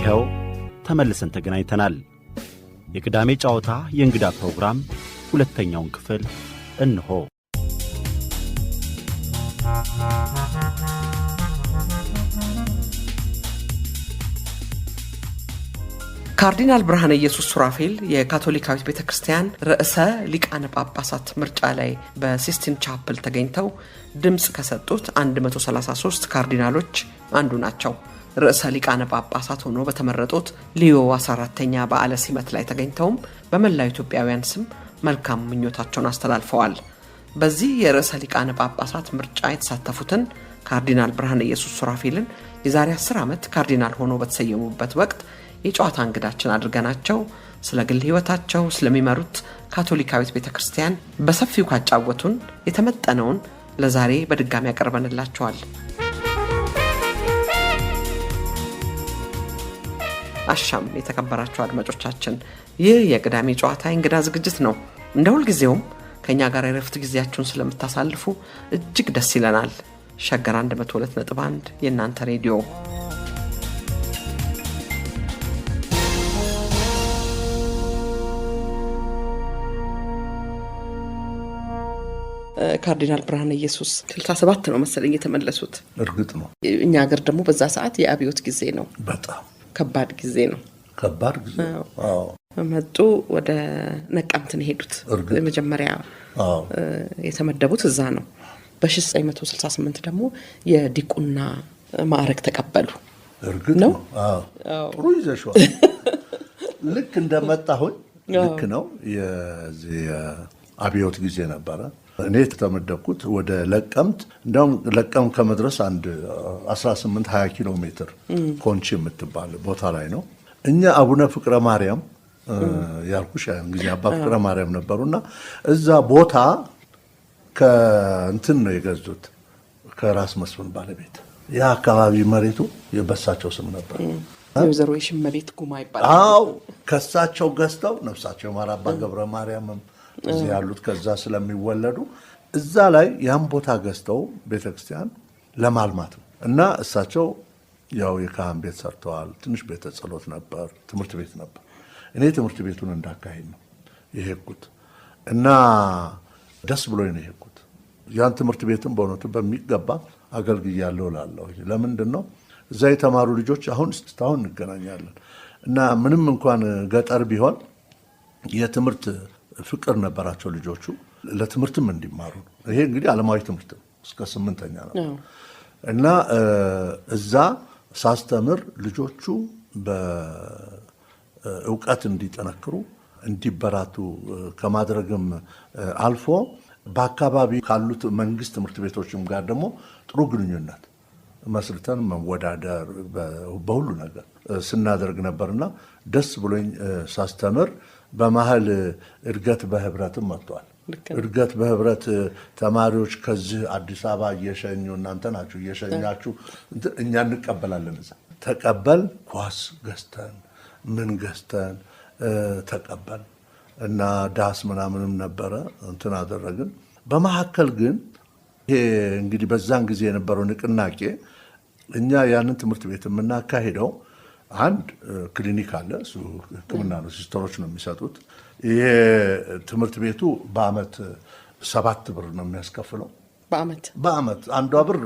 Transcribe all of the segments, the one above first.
ይኸው ተመልሰን ተገናኝተናል። የቅዳሜ ጨዋታ የእንግዳ ፕሮግራም ሁለተኛውን ክፍል እንሆ። ካርዲናል ብርሃነ ኢየሱስ ሱራፌል የካቶሊካዊት ቤተክርስቲያን ርዕሰ ሊቃነ ጳጳሳት ምርጫ ላይ በሲስቲን ቻፕል ተገኝተው ድምጽ ከሰጡት 133 ካርዲናሎች አንዱ ናቸው። ርዕሰ ሊቃነ ጳጳሳት ሆኖ በተመረጡት ሊዮ 14ኛ በዓለ ሲመት ላይ ተገኝተውም በመላው ኢትዮጵያውያን ስም መልካም ምኞታቸውን አስተላልፈዋል። በዚህ የርዕሰ ሊቃነ ጳጳሳት ምርጫ የተሳተፉትን ካርዲናል ብርሃነ ኢየሱስ ሱራፌልን የዛሬ 10 ዓመት ካርዲናል ሆኖ በተሰየሙበት ወቅት የጨዋታ እንግዳችን አድርገናቸው ስለ ግል ህይወታቸው ስለሚመሩት ካቶሊካዊት ቤተክርስቲያን በሰፊው ካጫወቱን የተመጠነውን ለዛሬ በድጋሚ ያቀርበንላችኋል። አሻም የተከበራችሁ አድማጮቻችን፣ ይህ የቅዳሜ ጨዋታ እንግዳ ዝግጅት ነው። እንደ ሁልጊዜውም ከኛ ጋር የረፍት ጊዜያችሁን ስለምታሳልፉ እጅግ ደስ ይለናል። ሸገር 102.1 የእናንተ ሬዲዮ። ካርዲናል ብርሃነ ኢየሱስ 67 ነው መሰለኝ የተመለሱት። እርግጥ ነው። እኛ ሀገር ደግሞ በዛ ሰዓት የአብዮት ጊዜ ነው። በጣም ከባድ ጊዜ ነው። ከባድ ጊዜ። አዎ። መጡ። ወደ ነቀምትን ሄዱት። መጀመሪያ የተመደቡት እዛ ነው። በ1968 ደግሞ የዲቁና ማዕረግ ተቀበሉ። እርግጥ ነው። አዎ። ጥሩ ይዘሽዋል። ልክ እንደመጣሁኝ ልክ ነው። የዚህ አብዮት ጊዜ ነበረ። እኔ ተመደብኩት ወደ ለቀምት። እንደውም ለቀምት ከመድረስ አንድ 18-20 ኪሎ ሜትር ኮንቺ የምትባል ቦታ ላይ ነው። እኛ አቡነ ፍቅረ ማርያም ያልኩሽ ጊዜ አባ ፍቅረ ማርያም ነበሩና እዛ ቦታ ከእንትን ነው የገዙት፣ ከራስ መስፍን ባለቤት። ያ አካባቢ መሬቱ የበሳቸው ስም ነበር። የወይዘሮ የሽመቤት ጉማ ይባላል። አዎ፣ ከሳቸው ገዝተው ነፍሳቸው ማር አባ ገብረ ማርያምም እዚህ ያሉት ከዛ ስለሚወለዱ እዛ ላይ ያን ቦታ ገዝተው ቤተክርስቲያን ለማልማት እና እሳቸው ያው የካህን ቤት ሰርተዋል። ትንሽ ቤተ ጸሎት ነበር፣ ትምህርት ቤት ነበር። እኔ ትምህርት ቤቱን እንዳካሄድ ነው የሄድኩት እና ደስ ብሎኝ ነው የሄድኩት። ያን ትምህርት ቤትም በእውነቱ በሚገባ አገልግያለሁ እላለሁ። ለምንድን ነው እዛ የተማሩ ልጆች አሁን እስካሁን እንገናኛለን እና ምንም እንኳን ገጠር ቢሆን የትምህርት ፍቅር ነበራቸው ልጆቹ፣ ለትምህርትም እንዲማሩ ነው። ይሄ እንግዲህ ዓለማዊ ትምህርት እስከ 8ኛ ነው እና እዛ ሳስተምር ልጆቹ በእውቀት እንዲጠነክሩ እንዲበራቱ ከማድረግም አልፎ በአካባቢ ካሉት መንግስት ትምህርት ቤቶችም ጋር ደግሞ ጥሩ ግንኙነት መስርተን መወዳደር በሁሉ ነገር ስናደርግ ነበርና ደስ ብሎኝ ሳስተምር በመሀል እድገት በህብረትም መጥቷል። እድገት በህብረት ተማሪዎች ከዚህ አዲስ አበባ እየሸኙ እናንተ ናችሁ እየሸኛችሁ እኛ እንቀበላለን። እዛ ተቀበል ኳስ ገዝተን ምን ገዝተን ተቀበል እና ዳስ ምናምንም ነበረ እንትን አደረግን። በመካከል ግን ይሄ እንግዲህ በዛን ጊዜ የነበረው ንቅናቄ እኛ ያንን ትምህርት ቤት የምናካሄደው አንድ ክሊኒክ አለ። እሱ ሕክምና ነው፣ ሲስተሮች ነው የሚሰጡት። ይሄ ትምህርት ቤቱ በአመት 7 ብር ነው የሚያስከፍለው። በአመት አንዷ ብር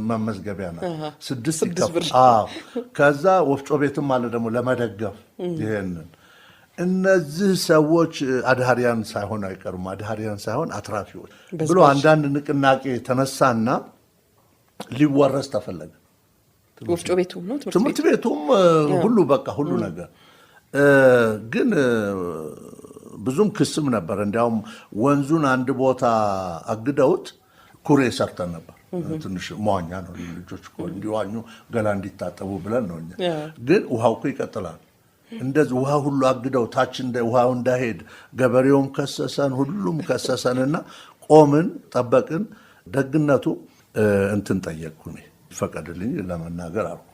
መመዝገቢያ ነው። 6 ብር። ከዛ ወፍጮ ቤትም አለ ደግሞ ለመደገፍ ይሄንን። እነዚህ ሰዎች አድሃሪያን ሳይሆን አይቀሩም፣ አድሃሪያን ሳይሆን አትራፊዎች ብሎ አንዳንድ ንቅናቄ ተነሳና ሊወረስ ተፈለገ። ወፍጮ ቤቱ ነው ትምህርት ቤቱም ሁሉ በቃ ሁሉ ነገር ግን ብዙም ክስም ነበር። እንዲያውም ወንዙን አንድ ቦታ አግደውት ኩሬ ሰርተን ነበር። ትንሽ መዋኛ ነው ልጆች እንዲዋኙ ገላ እንዲታጠቡ ብለን ነው። ግን ውሃው እኮ ይቀጥላል። እንደዚህ ውሃ ሁሉ አግደው ታች ውሃው እንዳይሄድ ገበሬውም ከሰሰን፣ ሁሉም ከሰሰንና ቆምን፣ ጠበቅን። ደግነቱ እንትን ጠየቅኩኝ፣ ይፈቀድልኝ ለመናገር አልኩ።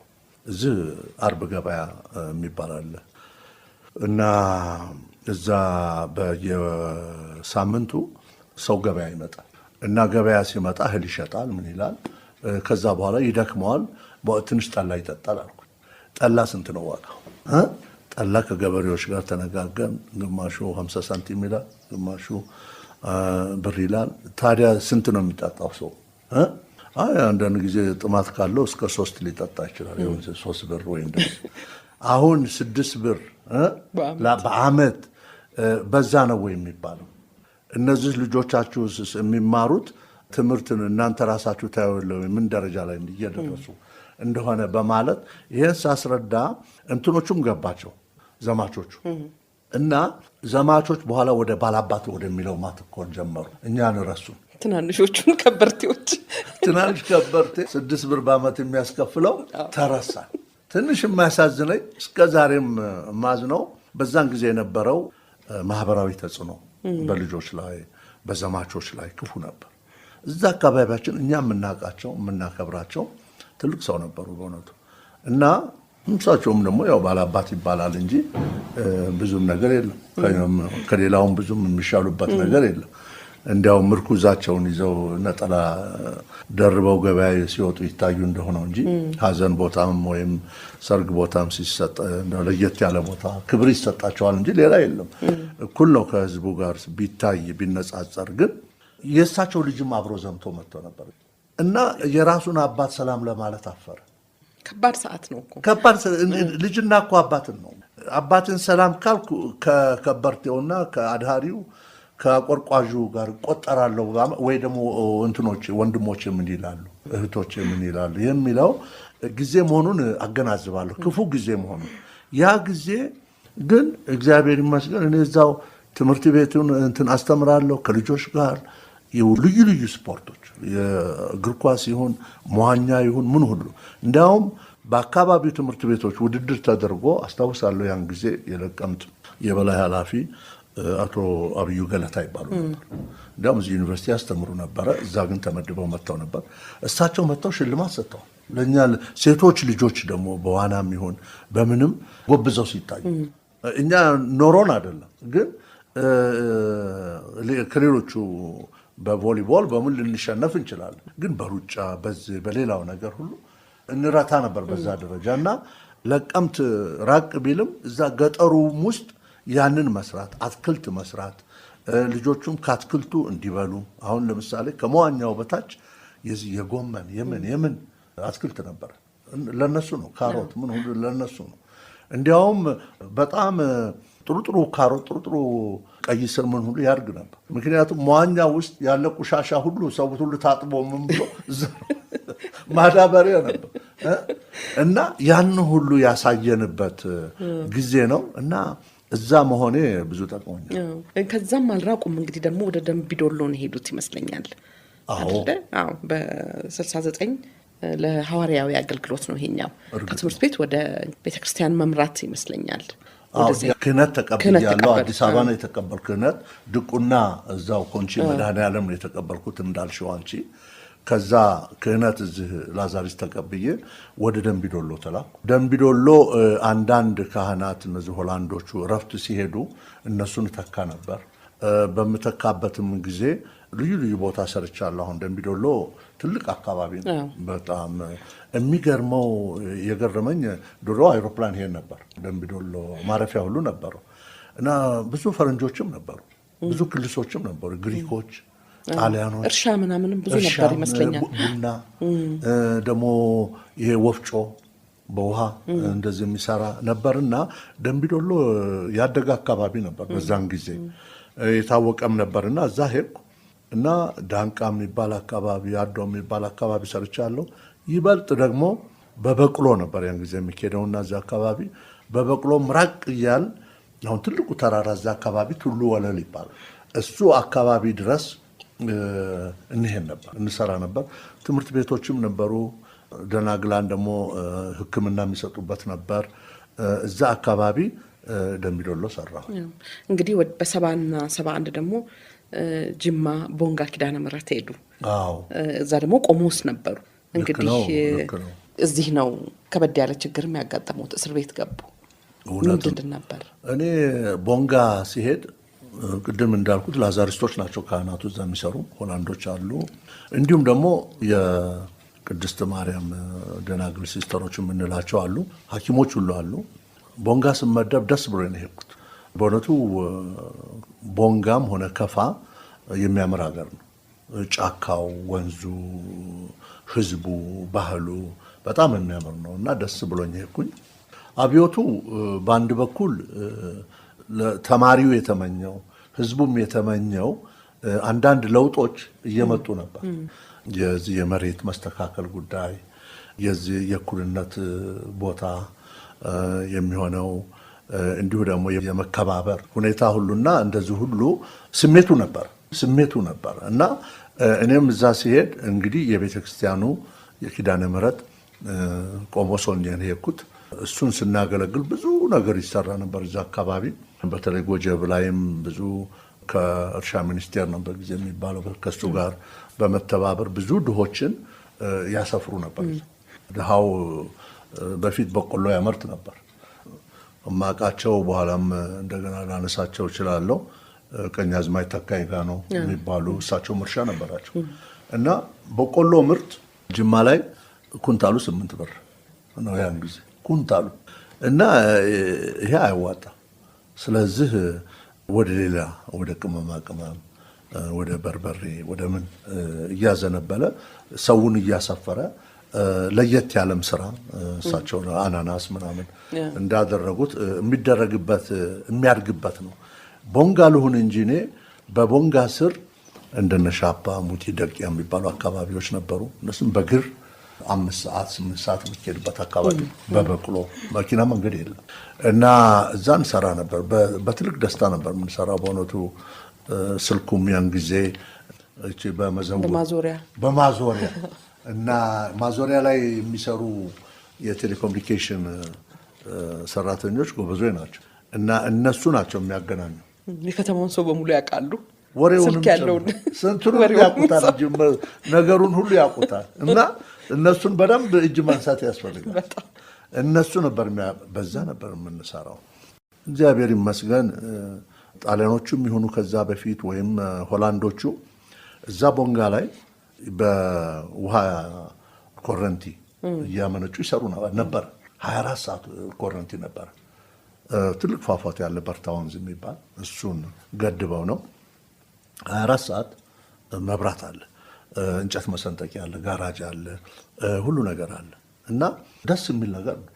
እዚህ አርብ ገበያ የሚባል አለ እና እዛ በየሳምንቱ ሰው ገበያ ይመጣል እና ገበያ ሲመጣ እህል ይሸጣል፣ ምን ይላል። ከዛ በኋላ ይደክመዋል፣ ትንሽ ጠላ ይጠጣል አልኩ። ጠላ ስንት ነው ዋጋው? ጠላ ከገበሬዎች ጋር ተነጋገርን። ግማሹ 50 ሳንቲም ይላል፣ ግማሹ ብር ይላል። ታዲያ ስንት ነው የሚጠጣው ሰው? አንዳንድ ጊዜ ጥማት ካለው እስከ 3 ሊጠጣ ይችላል። 3 ብር ወይ እንደዚህ። አሁን 6 ብር በዓመት በዛ ነው ወይ የሚባለው? እነዚህ ልጆቻችሁ የሚማሩት ትምህርትን እናንተ ራሳችሁ ታዩለው ምን ደረጃ ላይ እየደረሱ እንደሆነ በማለት ይሄን ሳስረዳ እንትኖቹም ገባቸው ዘማቾቹ እና ዘማቾች በኋላ ወደ ባላባት ወደሚለው ማተኮር ጀመሩ። እኛን ረሱን። ትናንሾቹን ከበርቴዎች ትናንሽ ከበርቴ 6 ብር በዓመት የሚያስከፍለው ተረሳ። ትንሽ የሚያሳዝነኝ እስከ ዛሬም ማዝነው በዛን ጊዜ የነበረው ማህበራዊ ተጽዕኖ በልጆች ላይ በዘማቾች ላይ ክፉ ነበር። እዛ አካባቢያችን እኛ የምናውቃቸው የምናከብራቸው ትልቅ ሰው ነበሩ በእውነቱ እና እሳቸውም ደግሞ ያው ባላባት ይባላል እንጂ ብዙም ነገር የለም። ከሌላውም ብዙም የሚሻሉበት ነገር የለም። እንዲያውም ምርኩዛቸውን ይዘው ነጠላ ደርበው ገበያ ሲወጡ ይታዩ እንደሆነው እንጂ ሀዘን ቦታም ወይም ሰርግ ቦታም ሲሰጥ ለየት ያለ ቦታ ክብር ይሰጣቸዋል እንጂ ሌላ የለም። እኩል ነው ከህዝቡ ጋር ቢታይ ቢነጻጸር። ግን የእሳቸው ልጅም አብሮ ዘምቶ መጥቶ ነበር እና የራሱን አባት ሰላም ለማለት አፈረ። ከባድ ሰዓት ነው እኮ ከባድ ልጅና እኮ አባትን ነው። አባትን ሰላም ካልኩ ከከበርቴውና ከአድሃሪው ከቆርቋዡ ጋር ቆጠራለሁ ወይ ደግሞ እንትኖች ወንድሞች ምን ይላሉ እህቶች ምን ይላሉ የሚለው ጊዜ መሆኑን አገናዝባለሁ። ክፉ ጊዜ መሆኑን ያ ጊዜ ግን እግዚአብሔር ይመስገን እኔ እዛው ትምህርት ቤቱን እንትን አስተምራለሁ ከልጆች ጋር ልዩ ልዩ ስፖርቶች የእግር ኳስ ይሁን መዋኛ ይሁን ምን ሁሉ እንዲያውም በአካባቢው ትምህርት ቤቶች ውድድር ተደርጎ አስታውሳለሁ። ያን ጊዜ የለቀምት የበላይ ኃላፊ አቶ አብዩ ገለታ ይባሉ ነበር። እንዲያውም እዚህ ዩኒቨርሲቲ ያስተምሩ ነበረ። እዛ ግን ተመድበው መጥተው ነበር። እሳቸው መጥተው ሽልማት ሰጥተዋል ለእኛ ሴቶች ልጆች ደግሞ በዋናም ይሁን በምንም ጎብዘው ሲታዩ እኛ ኖሮን አይደለም ግን ከሌሎቹ በቮሊቦል በምን ልንሸነፍ እንችላለን፣ ግን በሩጫ በዚህ በሌላው ነገር ሁሉ እንረታ ነበር በዛ ደረጃ እና ለቀምት ራቅ ቢልም እዛ ገጠሩም ውስጥ ያንን መስራት አትክልት መስራት ልጆቹም ከአትክልቱ እንዲበሉ አሁን ለምሳሌ ከመዋኛው በታች የጎመን የምን አትክልት ነበር ለነሱ ነው። ካሮት ምን ሁሉ ለነሱ ነው። እንዲያውም በጣም ጥሩ ካሮት ጥሩ ቀይ ስር ምን ሁሉ ያድግ ነበር። ምክንያቱም መዋኛ ውስጥ ያለ ቆሻሻ ሁሉ ሰው ሁሉ ታጥቦ ምን ብሎ ማዳበሪያ ነበር እና ያን ሁሉ ያሳየንበት ጊዜ ነው እና እዛ መሆኔ ብዙ ጠቅሞኛል። ከዛም አልራቁም እንግዲህ ደግሞ ወደ ደምቢዶሎ ነው ሄዱት ይመስለኛል። አዎ በ69 ለሐዋርያዊ አገልግሎት ነው ይሄኛው። ከትምህርት ቤት ወደ ቤተክርስቲያን መምራት ይመስለኛል። ክህነት ተቀብያለሁ። አዲስ አበባ ነው የተቀበልኩት ክህነት። ድቁና እዛው ኮንቺ መድኃኔዓለም ነው የተቀበልኩት እንዳልሽው አንቺ። ከዛ ክህነት እዚህ ላዛሪስ ተቀብዬ ወደ ደምቢዶሎ ተላኩ። ደምቢዶሎ አንዳንድ ካህናት እነዚህ ሆላንዶቹ እረፍት ሲሄዱ እነሱን ተካ ነበር። በምተካበትም ጊዜ ልዩ ልዩ ቦታ ሰርቻለሁ። አሁን ደምቢዶሎ ትልቅ አካባቢ ነው። በጣም የሚገርመው የገረመኝ ድሮ አይሮፕላን ሄድ ነበር። ደምቢዶሎ ማረፊያ ሁሉ ነበረው እና ብዙ ፈረንጆችም ነበሩ፣ ብዙ ክልሶችም ነበሩ፣ ግሪኮች፣ ጣሊያኖች፣ እርሻ ምናምንም ብዙ ነበር ይመስለኛል። ቡና ደግሞ ይሄ ወፍጮ በውሃ እንደዚህ የሚሰራ ነበርና ደምቢዶሎ ያደገ አካባቢ ነበር። በዛን ጊዜ የታወቀም ነበርና እዛ ሄድኩ እና ዳንቃ የሚባል አካባቢ አዶ የሚባል አካባቢ ሰርቻለሁ። ይበልጥ ደግሞ በበቅሎ ነበር ያን ጊዜ የሚኬደውና እዛ አካባቢ በበቅሎ ምራቅ እያል አሁን ትልቁ ተራራ እዛ አካባቢ ቱሉ ወለል ይባላል። እሱ አካባቢ ድረስ እንሄድ ነበር እንሰራ ነበር። ትምህርት ቤቶችም ነበሩ። ደናግላን ደግሞ ሕክምና የሚሰጡበት ነበር። እዛ አካባቢ ደምቢዶሎ ሰራሁ። እንግዲህ በ70 እና 71 ደግሞ ጅማ ቦንጋ ኪዳነ ምሕረት ሄዱ። እዛ ደግሞ ቆሞስ ነበሩ። እንግዲህ እዚህ ነው ከበድ ያለ ችግር የሚያጋጠሙት። እስር ቤት ገቡ። ምንድን ነበር? እኔ ቦንጋ ሲሄድ ቅድም እንዳልኩት ላዛሪስቶች ናቸው ካህናቱ እዛ የሚሰሩ ሆላንዶች አሉ። እንዲሁም ደግሞ ቅድስት ማርያም ደናግል ሲስተሮች የምንላቸው አሉ። ሐኪሞች ሁሉ አሉ። ቦንጋ ስመደብ ደስ ብሎ ነው የሄድኩት። በእውነቱ ቦንጋም ሆነ ከፋ የሚያምር ሀገር ነው። ጫካው፣ ወንዙ፣ ህዝቡ፣ ባህሉ በጣም የሚያምር ነው እና ደስ ብሎኝ ሄድኩኝ። አብዮቱ በአንድ በኩል ተማሪው የተመኘው ህዝቡም የተመኘው አንዳንድ ለውጦች እየመጡ ነበር። የዚህ የመሬት መስተካከል ጉዳይ፣ የዚህ የእኩልነት ቦታ የሚሆነው እንዲሁ ደግሞ የመከባበር ሁኔታ ሁሉና እንደዚህ ሁሉ ስሜቱ ነበር እና እኔም እዛ ሲሄድ እንግዲህ የቤተ ክርስቲያኑ የኪዳነ ምሕረት ቆሞስ ሆኜ ነው የሄድኩት። እሱን ስናገለግል ብዙ ነገር ይሰራ ነበር እዛ አካባቢ። በተለይ ጎጀብ ላይም ብዙ ከእርሻ ሚኒስቴር ነው በጊዜ የሚባለው ከሱ ጋር በመተባበር ብዙ ድሆችን ያሰፍሩ ነበር። ድሃው በፊት በቆሎ ያመርት ነበር። ማቃቸው በኋላም እንደገና ላነሳቸው እችላለሁ። ቀኛዝማች ተካይ ጋር ነው የሚባሉ እሳቸው እርሻ ነበራቸው እና በቆሎ ምርት ጅማ ላይ ኩንታሉ 8 ብር ነው ያን ጊዜ ኩንታሉ እና ይሄ አይዋጣ። ስለዚህ ወደ ሌላ ወደ ቅመማ ቅመም፣ ወደ በርበሬ፣ ወደ ምን እያዘነበለ ሰውን እያሰፈረ ለየት ያለም ስራ እሳቸው አናናስ ምናምን እንዳደረጉት የሚያድግበት ነው። ቦንጋ ልሁን እንጂ እኔ በቦንጋ ስር እንደነ ሻፓ፣ ሙቲ፣ ደቂያ የሚባሉ አካባቢዎች ነበሩ። እነሱም በግር 5 ሰዓት 8 ሰዓት የሚሄድበት አካባቢ በበቅሎ መኪና መንገድ የለም እና እዛ እንሰራ ነበር። በትልቅ ደስታ ነበር የምንሰራው በእውነቱ። ስልኩም ያን ጊዜ በማዞሪያ እና ማዞሪያ ላይ የሚሰሩ የቴሌኮሙኒኬሽን ሰራተኞች ጎበዞች ናቸው እና እነሱ ናቸው የሚያገናኙ። የከተማውን ሰው በሙሉ ያውቃሉ። ወሬውንም ስንቱን ያውቁታል፣ ነገሩን ሁሉ ያውቁታል እና እነሱን በደንብ እጅ ማንሳት ያስፈልጋል። እነሱ ነበር በዛ ነበር የምንሰራው። እግዚአብሔር ይመስገን ጣሊያኖቹም ይሁኑ ከዛ በፊት ወይም ሆላንዶቹ እዛ ቦንጋ ላይ በውሃ ኮረንቲ እያመነጩ ይሰሩ ነበር። 24 ሰዓት ኮረንቲ ነበር። ትልቅ ፏፏቴ ያለ በርታ ወንዝ የሚባል እሱን ገድበው ነው 24 ሰዓት መብራት አለ፣ እንጨት መሰንጠቂያ አለ፣ ጋራጅ አለ፣ ሁሉ ነገር አለ እና ደስ የሚል ነገር ነው።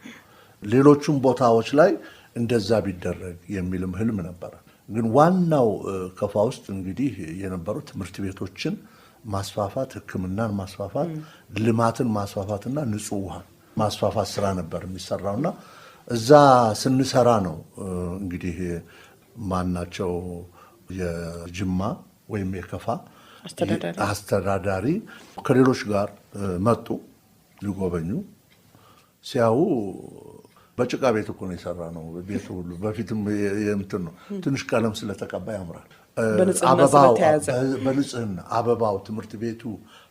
ሌሎቹም ቦታዎች ላይ እንደዛ ቢደረግ የሚልም ህልም ነበረ። ግን ዋናው ከፋ ውስጥ እንግዲህ የነበሩ ትምህርት ቤቶችን ማስፋፋት፣ ሕክምናን ማስፋፋት፣ ልማትን ማስፋፋትና ንጹህ ውሃን ማስፋፋት ስራ ነበር የሚሰራውና እዛ ስንሰራ ነው እንግዲህ ማናቸው የጅማ ወይም የከፋ አስተዳዳሪ ከሌሎች ጋር መጡ ሊጎበኙ። ሲያዩ በጭቃ ቤት እኮ ነው የሰራ ነው ቤቱ ሁሉ። በፊትም እንትን ነው ትንሽ ቀለም ስለተቀባ ያምራል። በንጽህና አበባው፣ ትምህርት ቤቱ፣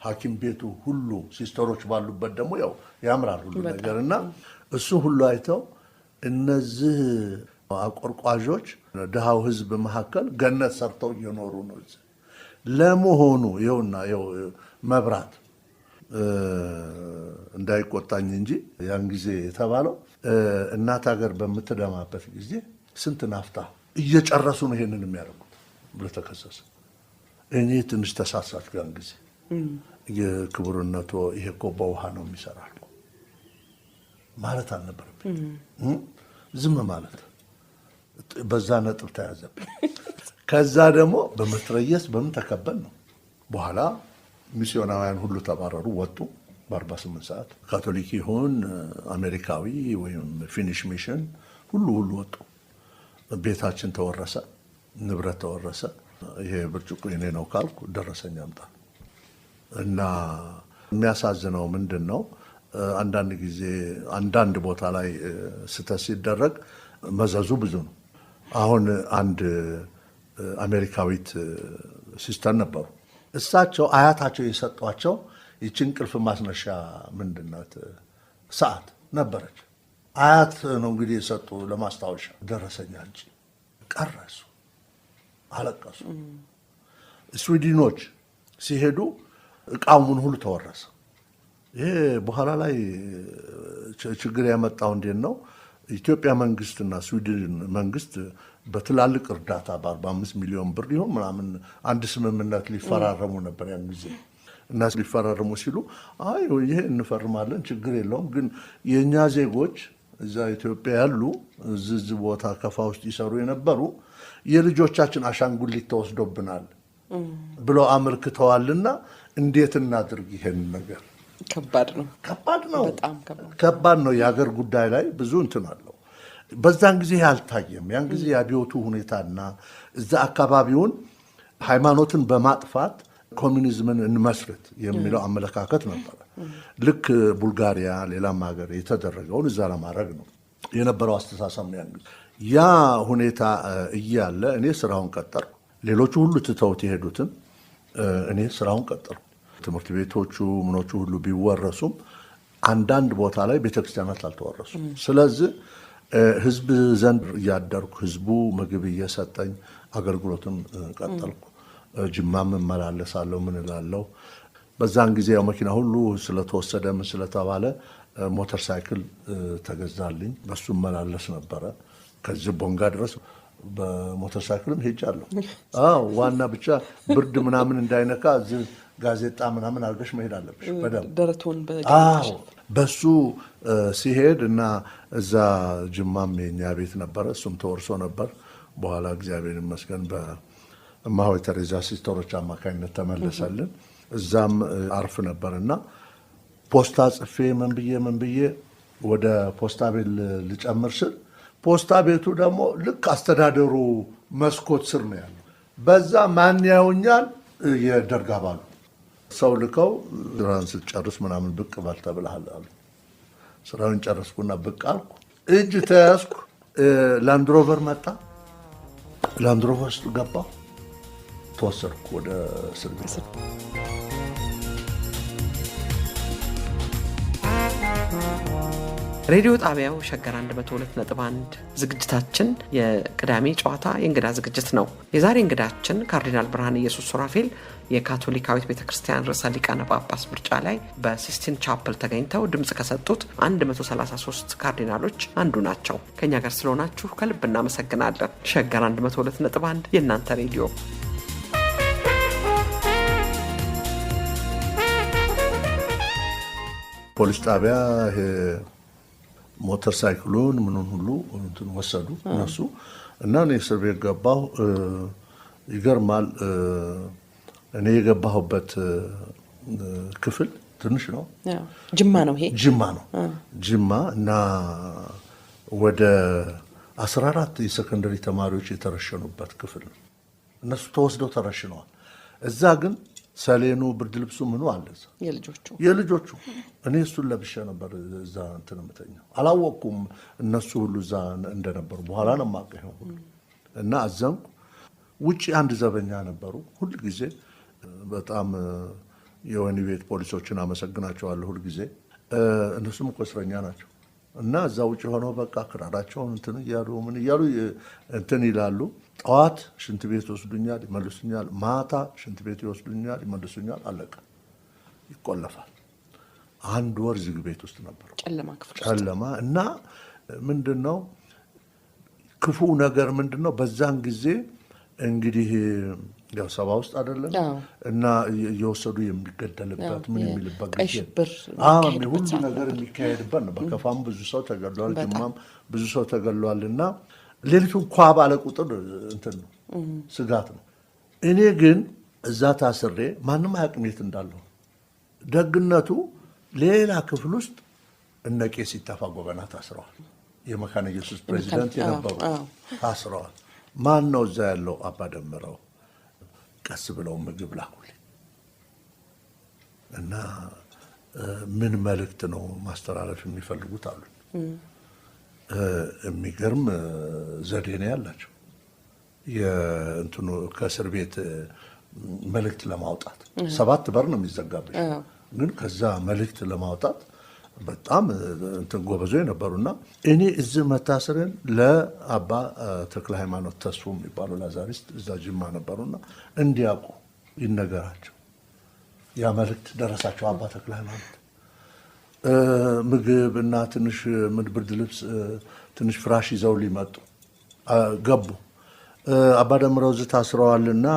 ሐኪም ቤቱ ሁሉ ሲስተሮች ባሉበት ደግሞ ያው ያምራል ሁሉ ነገር እና እሱ ሁሉ አይተው እነዚህ አቆርቋዦች ድሃው ህዝብ መካከል ገነት ሰርተው እየኖሩ ነው። ለመሆኑ ይኸውና መብራት እንዳይቆጣኝ እንጂ ያን ጊዜ የተባለው እናት ሀገር በምትደማበት ጊዜ ስንት ናፍታ እየጨረሱ ነው ይሄንን የሚያደርጉት ብሎ ተከሰሰ። እኔ ትንሽ ተሳሳትኩ ያን ጊዜ። የክቡርነቶ ይሄ እኮ በውሃ ነው የሚሰራው ማለት አልነበረብኝ። ዝም ማለት በዛ ነጥብ ተያዘብኝ። ከዛ ደግሞ በመትረየስ በምን ተከበል ነው። በኋላ ሚስዮናውያን ሁሉ ተባረሩ፣ ወጡ። በ48 ሰዓት ካቶሊክ ይሁን አሜሪካዊ ወይም ፊኒሽ ሚሽን ሁሉ ወጡ። ቤታችን ተወረሰ፣ ንብረት ተወረሰ። ይሄ ብርጭቆ የኔ ነው ካልኩ ደረሰኝ አምጣ እና የሚያሳዝነው ምንድን ነው አንዳንድ ጊዜ አንዳንድ ቦታ ላይ ስተት ሲደረግ መዘዙ ብዙ ነው። አሁን አንድ አሜሪካዊት ሲስተር ነበሩ። እሳቸው አያታቸው የሰጧቸው ይህች እንቅልፍ ማስነሻ ምንድናት ሰዓት ነበረች። አያት ነው እንግዲህ የሰጡ ለማስታወሻ። ደረሰኛ እንጂ ቀረሱ፣ አለቀሱ። ስዊድኖች ሲሄዱ እቃውን ሁሉ ተወረሰ። ይሄ በኋላ ላይ ችግር ያመጣው እንዴት ነው? ኢትዮጵያ መንግስትና ስዊድን መንግስት በትላልቅ እርዳታ በ45 ሚሊዮን ብር ይሁን ምናምን አንድ ስምምነት ሊፈራረሙ ነበር ያን ጊዜ። እና ሊፈራረሙ ሲሉ አይ ይሄ እንፈርማለን ችግር የለውም፣ ግን የኛ ዜጎች እዛ ኢትዮጵያ ያሉ እዚህ ቦታ ከፋ ውስጥ ይሰሩ የነበሩ የልጆቻችን አሻንጉሊት ተወስዶብናል ብለው አመልክተዋልና እንዴት እናድርግ ይሄን ነገር? ከባድ ነው። በጣም ከባድ ነው። የሀገር ጉዳይ ላይ ብዙ እንትን አለው። በዛን ጊዜ አልታየም። ያን ጊዜ የአብዮቱ ሁኔታና እዛ አካባቢውን ሃይማኖትን በማጥፋት ኮሚኒዝምን እንመስርት የሚለው አመለካከት ነበር። ልክ ቡልጋሪያ ሌላም ሀገር የተደረገውን እዛ ለማድረግ ነው የነበረው አስተሳሰብ ነው ያን ጊዜ። ያ ሁኔታ እያለ እኔ ስራውን ቀጠርኩ። ሌሎቹ ሁሉ ትተውት የሄዱትን እኔ ስራውን ቀጠርኩ። ትምህርት ቤቶቹ ምኖቹ ሁሉ ቢወረሱም አንዳንድ ቦታ ላይ ቤተክርስቲያናት አልተወረሱም። ስለዚህ ህዝብ ዘንድ እያደርኩ ህዝቡ ምግብ እየሰጠኝ አገልግሎትን ቀጠልኩ። ጅማም እመላለሳለሁ። ምን እላለሁ። በዛን ጊዜ ያው መኪና ሁሉ ስለተወሰደ ምን ስለተባለ ሞተር ሳይክል ተገዛልኝ። በሱ እመላለስ ነበረ ከዚህ ቦንጋ ድረስ በሞተር ሳይክልም ሄጃለሁ። ዋና ብቻ ብርድ ምናምን እንዳይነካ እዚህ ጋዜጣ ምናምን አድርገሽ መሄድ አለብሽ በደምብ ደረቱን በሱ ሲሄድ እና እዛ ጅማም የኛ ቤት ነበረ፣ እሱም ተወርሶ ነበር። በኋላ እግዚአብሔር ይመስገን በእማሆይ ተሬዛ ሲስተሮች አማካኝነት ተመለሰልን። እዛም አርፍ ነበርና ፖስታ ጽፌ ምን ብዬ ወደ ፖስታ ቤት ልጨምር ስል ፖስታ ቤቱ ደግሞ ልክ አስተዳደሩ መስኮት ስር ነው ያለው። በዛ ማን ያውኛል? የደርግ አባሉ ሰው ልከው ስራን ስትጨርስ ምናምን ብቅ በል ተብለሃል አሉ። ስራውን ጨረስኩና ብቅ አልኩ። እጅ ተያዝኩ። ላንድሮቨር መጣ። ላንድሮቨር ውስጥ ገባሁ። ተወሰድኩ ወደ እስር ቤት። ሬዲዮ ጣቢያው ሸገር 102.1 ዝግጅታችን የቅዳሜ ጨዋታ የእንግዳ ዝግጅት ነው። የዛሬ እንግዳችን ካርዲናል ብርሃነ ኢየሱስ ሱራፌል የካቶሊካዊት ቤተክርስቲያን ርዕሰ ሊቃነ ጳጳስ ምርጫ ላይ በሲስቲን ቻፕል ተገኝተው ድምፅ ከሰጡት 133 ካርዲናሎች አንዱ ናቸው። ከኛ ጋር ስለሆናችሁ ከልብ እናመሰግናለን። ሸገር 102.1 የእናንተ ሬዲዮ። ፖሊስ ጣቢያ ሞተር ሳይክሉን ምኑን ሁሉ እንትን ወሰዱ እነሱ እና እኔ እስር ቤት ገባሁ። ይገርማል። እኔ የገባሁበት ክፍል ትንሽ ነው። ጅማ ነው። ይሄ ጅማ እና ወደ 14 የሰከንደሪ ተማሪዎች የተረሸኑበት ክፍል ነው። እነሱ ተወስደው ተረሽነዋል። እዛ ግን ሰሌኑ ብርድ ልብሱ ምኑ አለ የልጆቹ። እኔ እሱን ለብሼ ነበር እዛ እንትን የምተኛው። አላወቅኩም እነሱ ሁሉ እዛ እንደነበሩ። በኋላ ነው የማውቀው ሁሉ እና አዘንኩ። ውጪ አንድ ዘበኛ ነበሩ። ሁል ጊዜ በጣም የወህኒ ቤት ፖሊሶችን አመሰግናቸዋለሁ ሁል ጊዜ። እነሱም እኮ እስረኛ ናቸው እና እዛ ውጪ ሆነው በቃ ክራራቸውን እንትን እያሉ ምን እያሉ እንትን ይላሉ። ጠዋት ሽንት ቤት ይወስዱኛል፣ ይመልሱኛል። ማታ ሽንት ቤት ይወስዱኛል፣ ይመልሱኛል። አለቀ። ይቆለፋል። አንድ ወር ዝግ ቤት ውስጥ ነበር፣ ጨለማ። እና ምንድነው ክፉ ነገር ምንድነው? በዛን ጊዜ እንግዲህ ያው ሰባ ውስጥ አይደለም እና እየወሰዱ የሚገደልበት ምን የሚልበት ጊዜ ሁሉ ነገር የሚካሄድበት ነው። በከፋም ብዙ ሰው ተገድሏል፣ ጅማም ብዙ ሰው ተገድሏል። እና ሌሊቱን ኳ ባለ ቁጥር እንትን ነው፣ ስጋት ነው። እኔ ግን እዛ ታስሬ ማንም አያውቅም የት እንዳለሁ። ደግነቱ ሌላ ክፍል ውስጥ እነ ቄስ ይታፋ ጎበና ታስረዋል። የመካነ ኢየሱስ ፕሬዚዳንት የነበሩ ታስረዋል። ማን ነው እዛ ያለው? አባ ደምረው ቀስ ብለው ምግብ ላኩልኝ እና ምን መልእክት ነው ማስተላለፍ የሚፈልጉት አሉኝ። የሚገርም ዘዴ ነው ያላቸው የእንትኑ ከእስር ቤት መልእክት ለማውጣት 7 በር ነው የሚዘጋብሽ፣ ግን ከዛ መልእክት ለማውጣት በጣም እንትን ጎበዞ የነበሩና እኔ እዚህ መታሰርን ለአባ ተክለ ሃይማኖት ተስፎ የሚባሉ ላዛሪስት እዛ ጅማ ነበሩና እንዲያውቁ ይነገራቸው። ያ መልእክት ደረሳቸው። አባ ተክለ ሃይማኖት ምግብ እና ትንሽ ብርድ ልብስ ትንሽ ፍራሽ ይዘው ሊመጡ ገቡ። አባ ደምረው እዚህ ታስረዋልና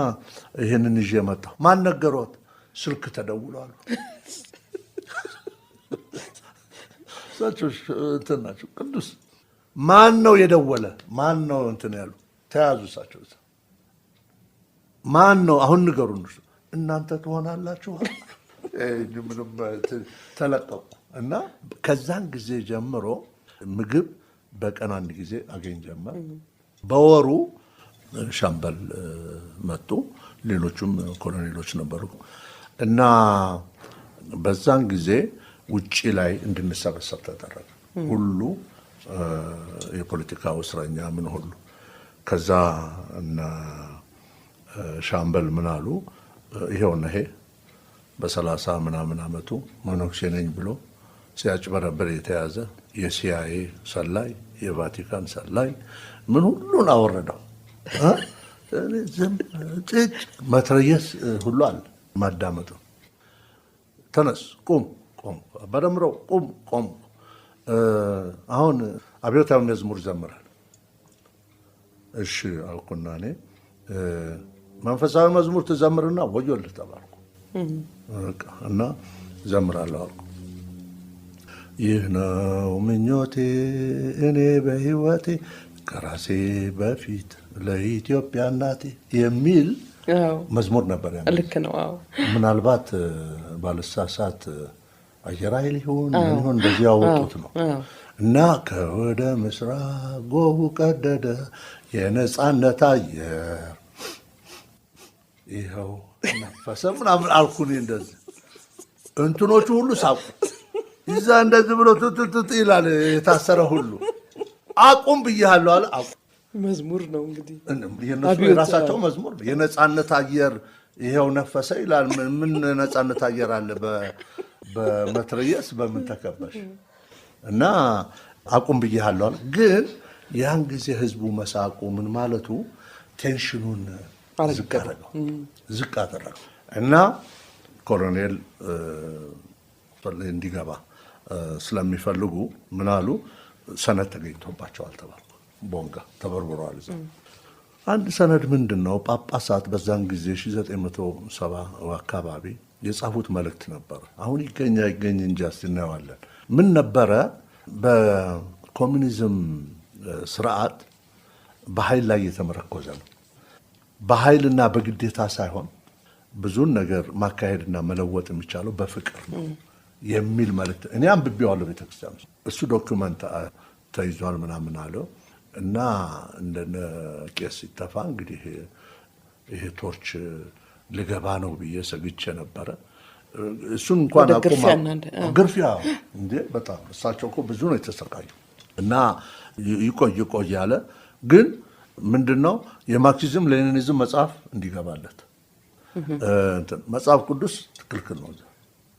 ይሄንን ይዤ መጣሁ። ማን ነገሮት? ስልክ ተደውሏል። እንትን ናቸው ቅዱስ። ማን ነው የደወለ? ማን ነው እንትን ያሉ? ተያዙ። እሳቸው ማን ነው? አሁን ንገሩን። እናንተ ትሆናላችሁ። ምንም ተለቀቁ እና ከዛን ጊዜ ጀምሮ ምግብ በቀን አንድ ጊዜ አገኝ ጀመር። በወሩ ሻምበል መጡ፣ ሌሎቹም ኮሎኔሎች ነበሩ እና በዛን ጊዜ ውጪ ላይ እንድንሰበሰብ ተደረገ። ሁሉ የፖለቲካው እስረኛ ምን ሁሉ። ከዛ እና ሻምበል ምን አሉ? ይሄውና ይሄ በ30 ምናምን ዓመቱ መነኩሴ ነኝ ብሎ ሲያጭበረብር የተያዘ የሲአይኤ ሰላይ፣ የቫቲካን ሰላይ ምን ሁሉን አወረደው። ዝም ጭጭ መትረየስ ሁሉ አለ ማዳመጡ። ተነስ፣ ቁም፣ ቆም፣ በደምረው ቁም፣ ቆም። አሁን አብዮታዊ መዝሙር ዘምራል። እሺ አልኩና እኔ መንፈሳዊ መዝሙር ትዘምርና ወዮልህ ተባልኩ እና ዘምራለሁ አልኩ። ይህ ነው ምኞቴ እኔ በሕይወቴ ከራሴ በፊት ለኢትዮጵያ እናቴ የሚል መዝሙር ነበር። ልክ ነው። ምናልባት ባልሳሳት አየር ኃይል ይሁን እንደዚህ ያወጡት ነው እና ከወደ ምስራቅ ጎሁ ቀደደ የነጻነት አየር ይኸው ነፈሰ ምናምን አልኩኝ። እንደዚህ እንትኖቹ ሁሉ ሳቁ። ይዛ እንደዚህ ብሎ ትትት ይላል የታሰረ ሁሉ። አቁም ብያለሁ አለ። አቁም መዝሙር ነው እንግዲህ የነሱ የራሳቸው መዝሙር። የነጻነት አየር ይኸው ነፈሰ ይላል። ምን ነጻነት አየር አለ በመትረየስ በምን ተከበሽ? እና አቁም ብያለሁ አለ። ግን ያን ጊዜ ህዝቡ መሳቁ ምን ማለቱ ቴንሽኑን ዝቅ አደረገው እና ኮሎኔል እንዲገባ ስለሚፈልጉ ምን አሉ? ሰነድ ተገኝቶባቸዋል ተባልኩ። ቦንጋ ተበርብረዋል። እዛ አንድ ሰነድ ምንድን ነው? ጳጳሳት በዛን ጊዜ 1970 አካባቢ የጻፉት መልእክት ነበር። አሁን ይገኝ አይገኝ እንጂ እናየዋለን። ምን ነበረ? በኮሚኒዝም ስርዓት በኃይል ላይ የተመረኮዘ ነው። በኃይልና በግዴታ ሳይሆን ብዙን ነገር ማካሄድና መለወጥ የሚቻለው በፍቅር ነው የሚል መልእክት እኔ አንብቤዋለሁ ቤተክርስቲያን ውስጥ። እሱ ዶክመንት ተይዟል ምናምን አለው እና እንደነ ቄስ ሲተፋ እንግዲህ ይሄ ቶርች ልገባ ነው ብዬ ሰግቼ ነበረ። እሱን እንኳን አቁማ ግርፊያ እንዴ በጣም እሳቸው እኮ ብዙ ነው የተሰቃዩ እና ይቆይ ያለ ግን ምንድነው የማርክሲዝም ሌኒኒዝም መጽሐፍ እንዲገባለት መጽሐፍ ቅዱስ ትክክል ነው።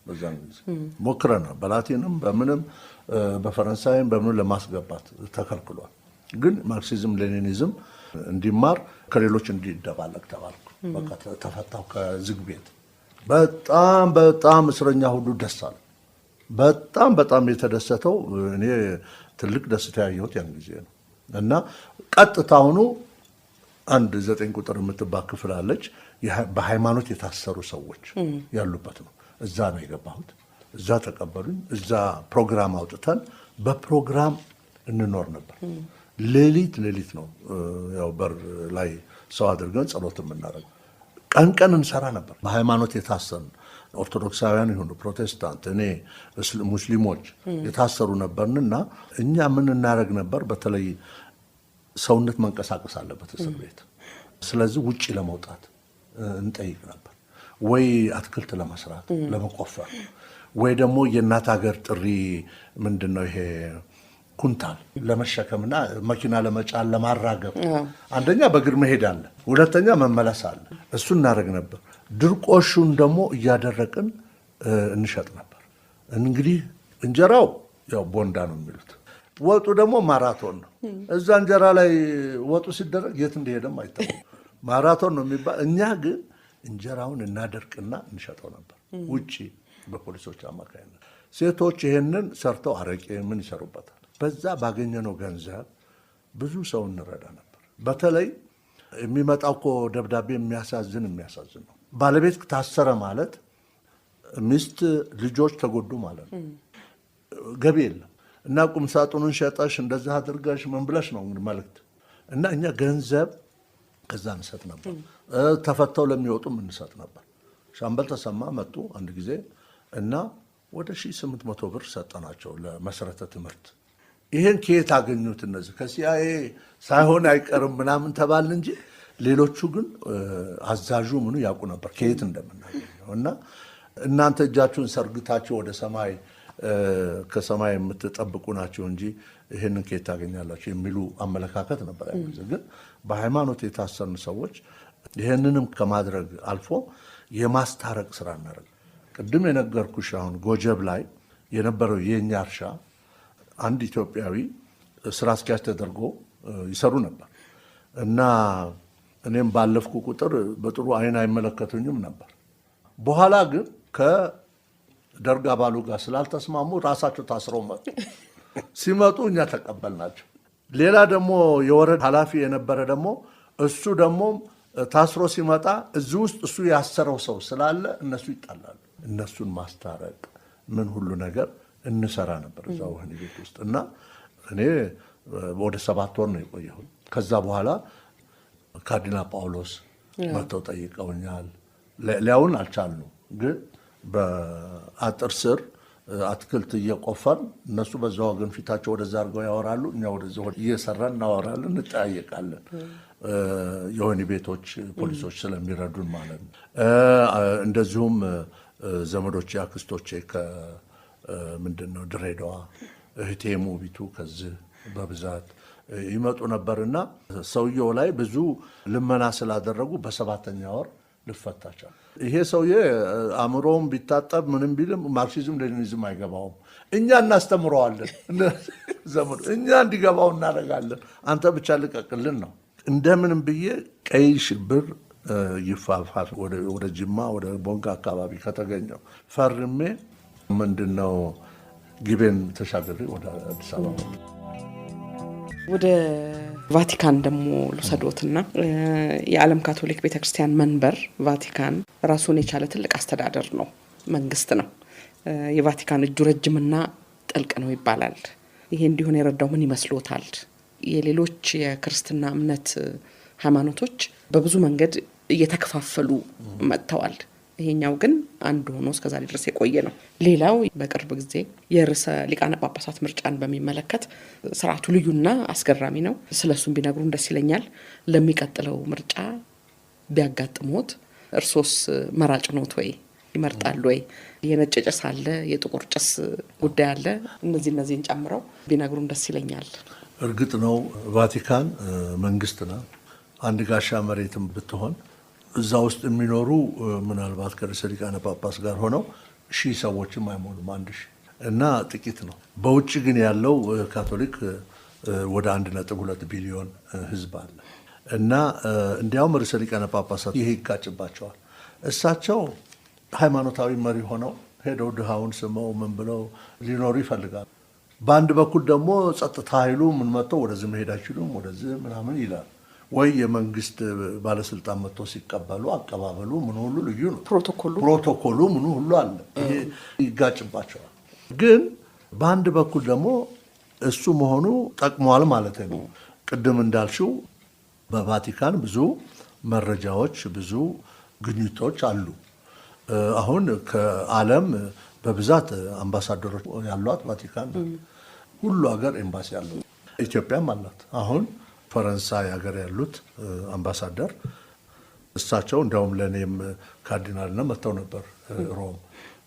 በዛን ጊዜ ሞክረናል። በላቲንም በምንም በፈረንሳይም በምንም ለማስገባት ተከልክሏል። ግን ማርክሲዝም ሌኒኒዝም እንዲማር ከሌሎች እንዲደባለቅ ተባልኩ። በቃ ተፈታው ከዝግ ቤት። በጣም እስረኛ ሁሉ ደስ አለ። በጣም የተደሰተው እኔ ትልቅ ደስታ ያየሁት ያን ጊዜ ነው። እና ቀጥታውኑ 9 ቁጥር የምትባል ክፍል አለች። በሃይማኖት የታሰሩ ሰዎች ያሉበት ነው። እዛ ነው የገባሁት። እዛ ተቀበሉኝ። እዛ ፕሮግራም አውጥተን በፕሮግራም እንኖር ነበር። ሌሊት ነው ያው በር ላይ ሰው አድርገን ጸሎት የምናደርገው። ቀን እንሰራ ነበር። በሃይማኖት የታሰሩ ኦርቶዶክሳውያን ይሁኑ ፕሮቴስታንት፣ እኔ ሙስሊሞች የታሰሩ ነበርንና እኛ ምን እናደርግ ነበር? በተለይ ሰውነት መንቀሳቀስ አለበት እስር ቤት። ስለዚህ ውጪ ለመውጣት እንጠይቅ ነበር። ወይ አትክልት ለመስራት ለመቆፈር፣ ወይ ደግሞ የእናት ሀገር ጥሪ ምንድነው ይሄ ኩንታል ለመሸከምና መኪና ለመጫን ለማራገብ። አንደኛ በእግር መሄድ አለ፣ ሁለተኛ መመለስ አለ። እሱ እናደርግ ነበር። ድርቆሹን ደግሞ እያደረቅን እንሸጥ ነበር። እንግዲህ እንጀራው ያው ቦንዳ ነው የሚሉት፣ ወጡ ደግሞ ማራቶን ነው። እዛ እንጀራ ላይ ወጡ ሲደረግ የት እንደሄደም አይታወቅም። ማራቶን ነው የሚባል። እኛ ግን እንጀራውን እናደርቅና እንሸጠው ነበር ውጪ። በፖሊሶች አማካኝነት። ሴቶች ይሄንን ሰርተው አረቄ ምን ይሰሩበታል። በዛ ባገኘነው ገንዘብ ብዙ ሰው እንረዳ ነበር። በተለይ የሚመጣው እኮ ደብዳቤ የሚያሳዝን ነው። ባለቤት ታሰረ ማለት ሚስት ልጆች ተጎዱ ማለት ነው። ገቢ የለም እና ቁም ሳጥኑን ሸጠሽ እንደዚህ አድርገሽ ምን ብለሽ ነው እንግዲህ መልእክት እና እኛ ገንዘብ ከዛ እንሰጥ ነበር። ተፈተው ለሚወጡም እንሰጥ ነበር። ሻምበል ተሰማ መጡ አንድ ጊዜ እና ወደ 1800 ብር ሰጠናቸው ለመሰረተ ትምህርት። ይሄን ከየት አገኙት? እነዚህ ከሲአይኤ ሳይሆን አይቀርም ምናምን ተባልን እንጂ ሌሎቹ ግን አዛዡ ምኑ ያውቁ ነበር ከየት እንደምናገኘው። እና እናንተ እጃችሁን ሰርግታችሁ ወደ ሰማይ ከሰማይ የምትጠብቁ ናቸው እንጂ ይህንን ከየት ታገኛላችሁ የሚሉ አመለካከት ነበር። ግን በሃይማኖት የታሰርን ሰዎች ይህንንም ከማድረግ አልፎ የማስታረቅ ስራ እናደርግ። ቅድም የነገርኩሽ አሁን ጎጀብ ላይ የነበረው የኛ እርሻ አንድ ኢትዮጵያዊ ስራ አስኪያጅ ተደርጎ ይሰሩ ነበር እና እኔም ባለፍኩ ቁጥር በጥሩ አይን አይመለከቱኝም ነበር። በኋላ ግን ከደርግ አባሉ ጋር ስላልተስማሙ ራሳቸው ታስረው መጡ። ሲመጡ እኛ ተቀበልናቸው። ሌላ ደግሞ የወረዳ ኃላፊ የነበረ ደግሞ እሱ ደግሞ ታስሮ ሲመጣ እዚህ ውስጥ እሱ ያሰረው ሰው ስላለ እነሱ ይጣላሉ። እነሱን ማስታረቅ ምን ሁሉ ነገር እንሰራ ነበር እዛ ወህኒ ቤት ውስጥ እና እኔ ወደ 7 ወር ነው የቆየሁት። ከዛ በኋላ ካርዲናል ጳውሎስ መጥተው ጠይቀውኛል። ሊያውን አልቻልነው፣ ግን በአጥር ስር አትክልት እየቆፈርን እነሱ በዛ ወገን ፊታቸው ወደዛ አድርገው ያወራሉ፣ እኛ ወደዛ እየሰራን እናወራለን፣ እንጠያየቃለን። የወህኒ ቤቶች ፖሊሶች ስለሚረዱን ማለት ነው። እንደዚሁም ዘመዶቼ አክስቶቼ ምንድነው ድሬዳዋ እህቴ ሙቢቱ ከዚህ በብዛት ይመጡ ነበርና ሰውየው ላይ ብዙ ልመና ስላደረጉ በ7ኛ ወር ልፈታቻል። ይሄ ሰውዬ አእምሮውም ቢታጠብ ምንም ቢልም ማርክሲዝም ሌኒኒዝም አይገባውም። እኛ እናስተምረዋለን፣ ዘመዱ እኛ እንዲገባው እናደርጋለን። አንተ ብቻ ልቀቅልን ነው። እንደምንም ብዬ ቀይ ሽብር ይፋፋል ወደ ጅማ ወደ ቦንጋ አካባቢ ከተገኘው ፈርሜ ምንድነው ግቤን ተሻገሬ ወደ አዲስ አበባ ወደ ቫቲካን ደግሞ ልውሰዶትና የዓለም ካቶሊክ ቤተክርስቲያን መንበር ቫቲካን ራሱን የቻለ ትልቅ አስተዳደር ነው፣ መንግስት ነው። የቫቲካን እጁ ረጅምና ጥልቅ ነው ይባላል። ይሄ እንዲሆን የረዳው ምን ይመስሎታል? የሌሎች የክርስትና እምነት ሃይማኖቶች በብዙ መንገድ እየተከፋፈሉ መጥተዋል። ይሄኛው ግን አንድ ሆኖ እስከዛሬ ድረስ የቆየ ነው። ሌላው በቅርብ ጊዜ የርዕሰ ሊቃነ ጳጳሳት ምርጫን በሚመለከት ስርዓቱ ልዩና አስገራሚ ነው። ስለሱም ቢነግሩን ደስ ይለኛል። ለሚቀጥለው ምርጫ ቢያጋጥሙት እርሶስ መራጭ ኖት ወይ? ይመርጣሉ ወይ? የነጭ ጭስ አለ፣ የጥቁር ጭስ ጉዳይ አለ። እነዚህን ጨምረው ቢነግሩን ደስ ይለኛል። እርግጥ ነው ቫቲካን መንግስት ነው። አንድ ጋሻ መሬትም ብትሆን እዛ ውስጥ የሚኖሩ ምናልባት ከርዕሰ ሊቃነ ጳጳስ ጋር ሆነው 1000 ሰዎችም አይሞሉም፣ 1000 እና ጥቂት ነው። በውጭ ግን ያለው ካቶሊክ ወደ 1.2 ቢሊዮን ህዝብ አለ እና እንዲያውም ርዕሰ ሊቃነ ጳጳሳት ይሄ ይጋጭባቸዋል። እሳቸው ሃይማኖታዊ መሪ ሆነው ሄደው ድሃውን ስመው ምን ብለው ሊኖሩ ይፈልጋሉ። በአንድ በኩል ደግሞ ጸጥታ ኃይሉ ምን መጥተው ወደዚህ መሄድ አይችሉም ወደዚህ ምናምን ይላል። ወይ የመንግስት ባለስልጣን መጥቶ ሲቀበሉ አቀባበሉ ምን ሁሉ ልዩ ነው። ፕሮቶኮሉ ምን ሁሉ አለ። ይሄ ይጋጭባቸዋል። ግን በአንድ በኩል ደግሞ እሱ መሆኑ ጠቅሟል ማለት ነው። ቅድም እንዳልሽው በቫቲካን ብዙ መረጃዎች ብዙ ግኝቶች አሉ። አሁን ከዓለም በብዛት አምባሳደሮች ያሏት ቫቲካን ሁሉ ሀገር ኤምባሲ ያለው ኢትዮጵያም አላት። አሁን ፈረንሳይ ሀገር ያሉት አምባሳደር እሳቸው እንዲያውም ለእኔም ካርዲናልና መጥተው ነበር ሮም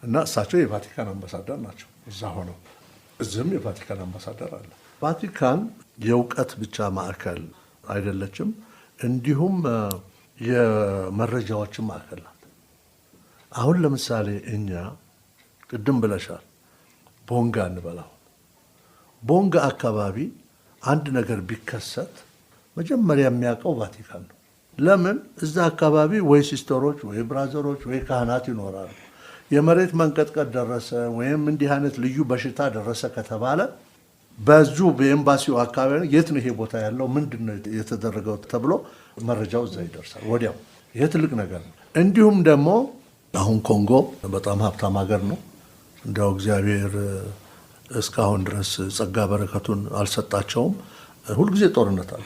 እና እሳቸው የቫቲካን አምባሳደር ናቸው። እዛ ሆነው እዚህም የቫቲካን አምባሳደር አለ። ቫቲካን የእውቀት ብቻ ማዕከል አይደለችም፣ እንዲሁም የመረጃዎችን ማዕከል ናት። አሁን ለምሳሌ እኛ ቅድም ብለሻል ቦንጋ እንበላው። ቦንጋ አካባቢ አንድ ነገር ቢከሰት መጀመሪያ የሚያውቀው ቫቲካን ነው። ለምን? እዛ አካባቢ ወይ ሲስተሮች ወይ ብራዘሮች ወይ ካህናት ይኖራሉ። የመሬት መንቀጥቀጥ ደረሰ ወይም እንዲህ አይነት ልዩ በሽታ ደረሰ ከተባለ በዙ በኤምባሲው አካባቢ የት ነው ይሄ ቦታ ያለው ምንድነው የተደረገው ተብሎ መረጃው እዛ ይደርሳል ወዲያው። ይሄ ትልቅ ነገር ነው። እንዲሁም ደግሞ አሁን ኮንጎ በጣም ሀብታም ሀገር ነው። እንደው እግዚአብሔር እስካሁን ድረስ ጸጋ በረከቱን አልሰጣቸውም። ሁልጊዜ ጦርነት አለ።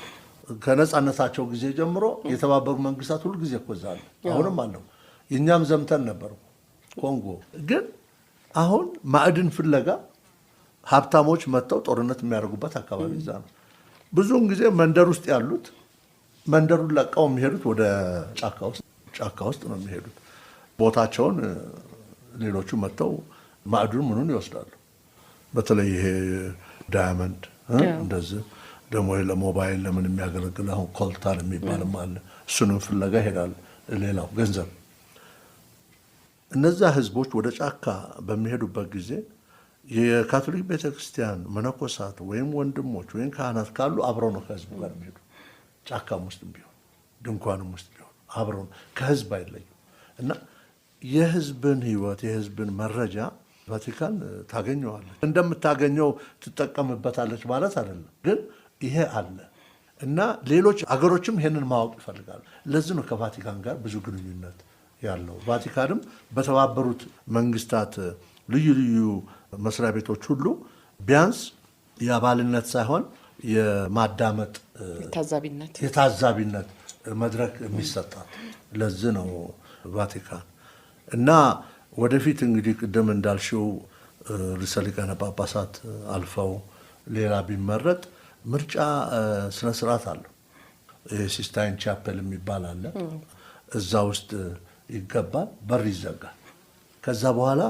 ከነጻነታቸው ጊዜ ጀምሮ የተባበሩ መንግስታት ሁልጊዜ ኮዛሉ አሁንም አለው። የኛም ዘምተን ነበር ኮንጎ። ግን አሁን ማዕድን ፍለጋ ሀብታሞች መጥተው ጦርነት የሚያደርጉበት አካባቢ እዛ ነው። ብዙውን ጊዜ መንደር ውስጥ ያሉት መንደሩን ለቀው የሚሄዱት ወደ ጫካ ውስጥ ነው የሚሄዱት። ቦታቸውን ሌሎቹ መጥተው ማዕድኑ ምኑን ይወስዳሉ። በተለይ ይሄ ዳያመንድ እንደዚህ ደግሞ ለሞባይል ለምን የሚያገለግል አሁን ኮልታር የሚባልም አለ። እሱንም ፍለጋ ይሄዳል። ሌላው ገንዘብ። እነዛ ህዝቦች ወደ ጫካ በሚሄዱበት ጊዜ የካቶሊክ ቤተክርስቲያን መነኮሳት ወይም ወንድሞች ወይም ካህናት ካሉ አብረው ነው ከህዝቡ ጋር የሚሄዱ። ጫካም ውስጥ ቢሆን ድንኳንም ውስጥ ቢሆን አብረው ከህዝብ አይለዩ እና የህዝብን ህይወት የህዝብን መረጃ ቫቲካን ታገኘዋለች። እንደምታገኘው ትጠቀምበታለች ማለት አይደለም፣ ግን ይሄ አለ እና ሌሎች አገሮችም ይሄንን ማወቅ ይፈልጋሉ። ለዚህ ነው ከቫቲካን ጋር ብዙ ግንኙነት ያለው። ቫቲካንም በተባበሩት መንግስታት ልዩ ልዩ መስሪያ ቤቶች ሁሉ ቢያንስ የአባልነት ሳይሆን የማዳመጥ የታዛቢነት መድረክ የሚሰጣት ለዚህ ነው ቫቲካን። እና ወደፊት እንግዲህ ቅድም እንዳልሽው ርዕሰ ሊቃነ ጳጳሳት አልፈው ሌላ ቢመረጥ ምርጫ ስነ ስርዓት አለው። የሲስታይን ቻፔል የሚባል አለ። እዛ ውስጥ ይገባል፣ በር ይዘጋል። ከዛ በኋላ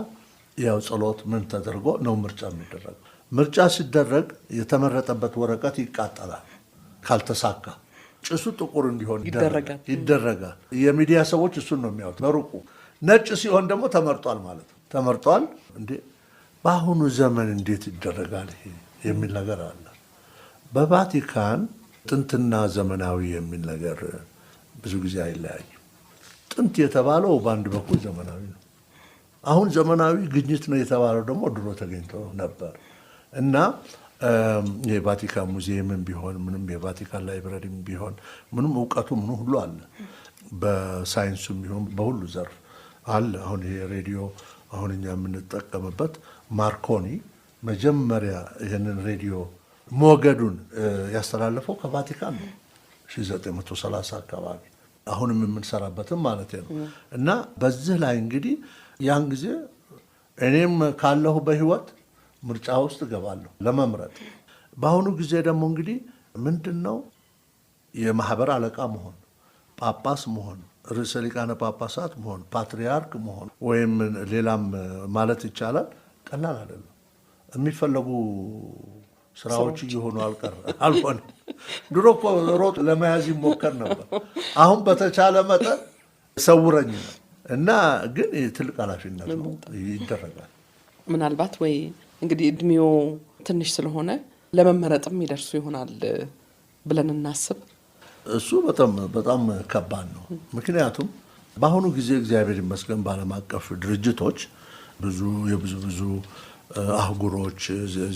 ያው ጸሎት ምን ተደርጎ ነው ምርጫ የሚደረገው። ምርጫ ሲደረግ የተመረጠበት ወረቀት ይቃጠላል። ካልተሳካ ጭሱ ጥቁር እንዲሆን ይደረጋል። የሚዲያ ሰዎች እሱን ነው የሚያዩት በሩቁ። ነጭ ሲሆን ደግሞ ተመርጧል ማለት ነው። ተመርጧል እንዴ! በአሁኑ ዘመን እንዴት ይደረጋል ይሄ የሚል ነገር አለ። በቫቲካን ጥንትና ዘመናዊ የሚል ነገር ብዙ ጊዜ አይለያይም። ጥንት የተባለው በአንድ በኩል ዘመናዊ ነው። አሁን ዘመናዊ ግኝት ነው የተባለው ደግሞ ድሮ ተገኝቶ ነበር እና የቫቲካን ሙዚየምን ቢሆን ምንም የቫቲካን ላይብረሪም ቢሆን ምንም እውቀቱ ምኑ ሁሉ አለ። በሳይንሱም ቢሆን በሁሉ ዘርፍ አለ። አሁን ይሄ ሬዲዮ አሁን እኛ የምንጠቀምበት ማርኮኒ መጀመሪያ ይህንን ሬዲዮ ሞገዱን ያስተላለፈው ከቫቲካን ነው 1930 አካባቢ። አሁንም የምንሰራበትም ማለት ነው እና በዚህ ላይ እንግዲህ ያን ጊዜ እኔም ካለሁ በህይወት ምርጫ ውስጥ ገባለሁ ለመምረጥ። በአሁኑ ጊዜ ደግሞ እንግዲህ ምንድነው የማህበር አለቃ መሆን፣ ጳጳስ መሆን፣ ርዕሰ ሊቃነ ጳጳሳት መሆን፣ ፓትሪያርክ መሆን ወይም ሌላም ማለት ይቻላል ቀላል አይደለም። የሚፈለጉ ስራዎች እየሆኑ አልሆነ። ድሮ እኮ ሮጥ ለመያዝ ይሞከር ነበር። አሁን በተቻለ መጠን ሰውረኝ ነው እና ግን ትልቅ ኃላፊነት ነው ይደረጋል። ምናልባት ወይ እንግዲህ እድሜው ትንሽ ስለሆነ ለመመረጥም ይደርሱ ይሆናል ብለን እናስብ። እሱ በጣም ከባድ ነው። ምክንያቱም በአሁኑ ጊዜ እግዚአብሔር ይመስገን በዓለም አቀፍ ድርጅቶች ብዙ አህጉሮች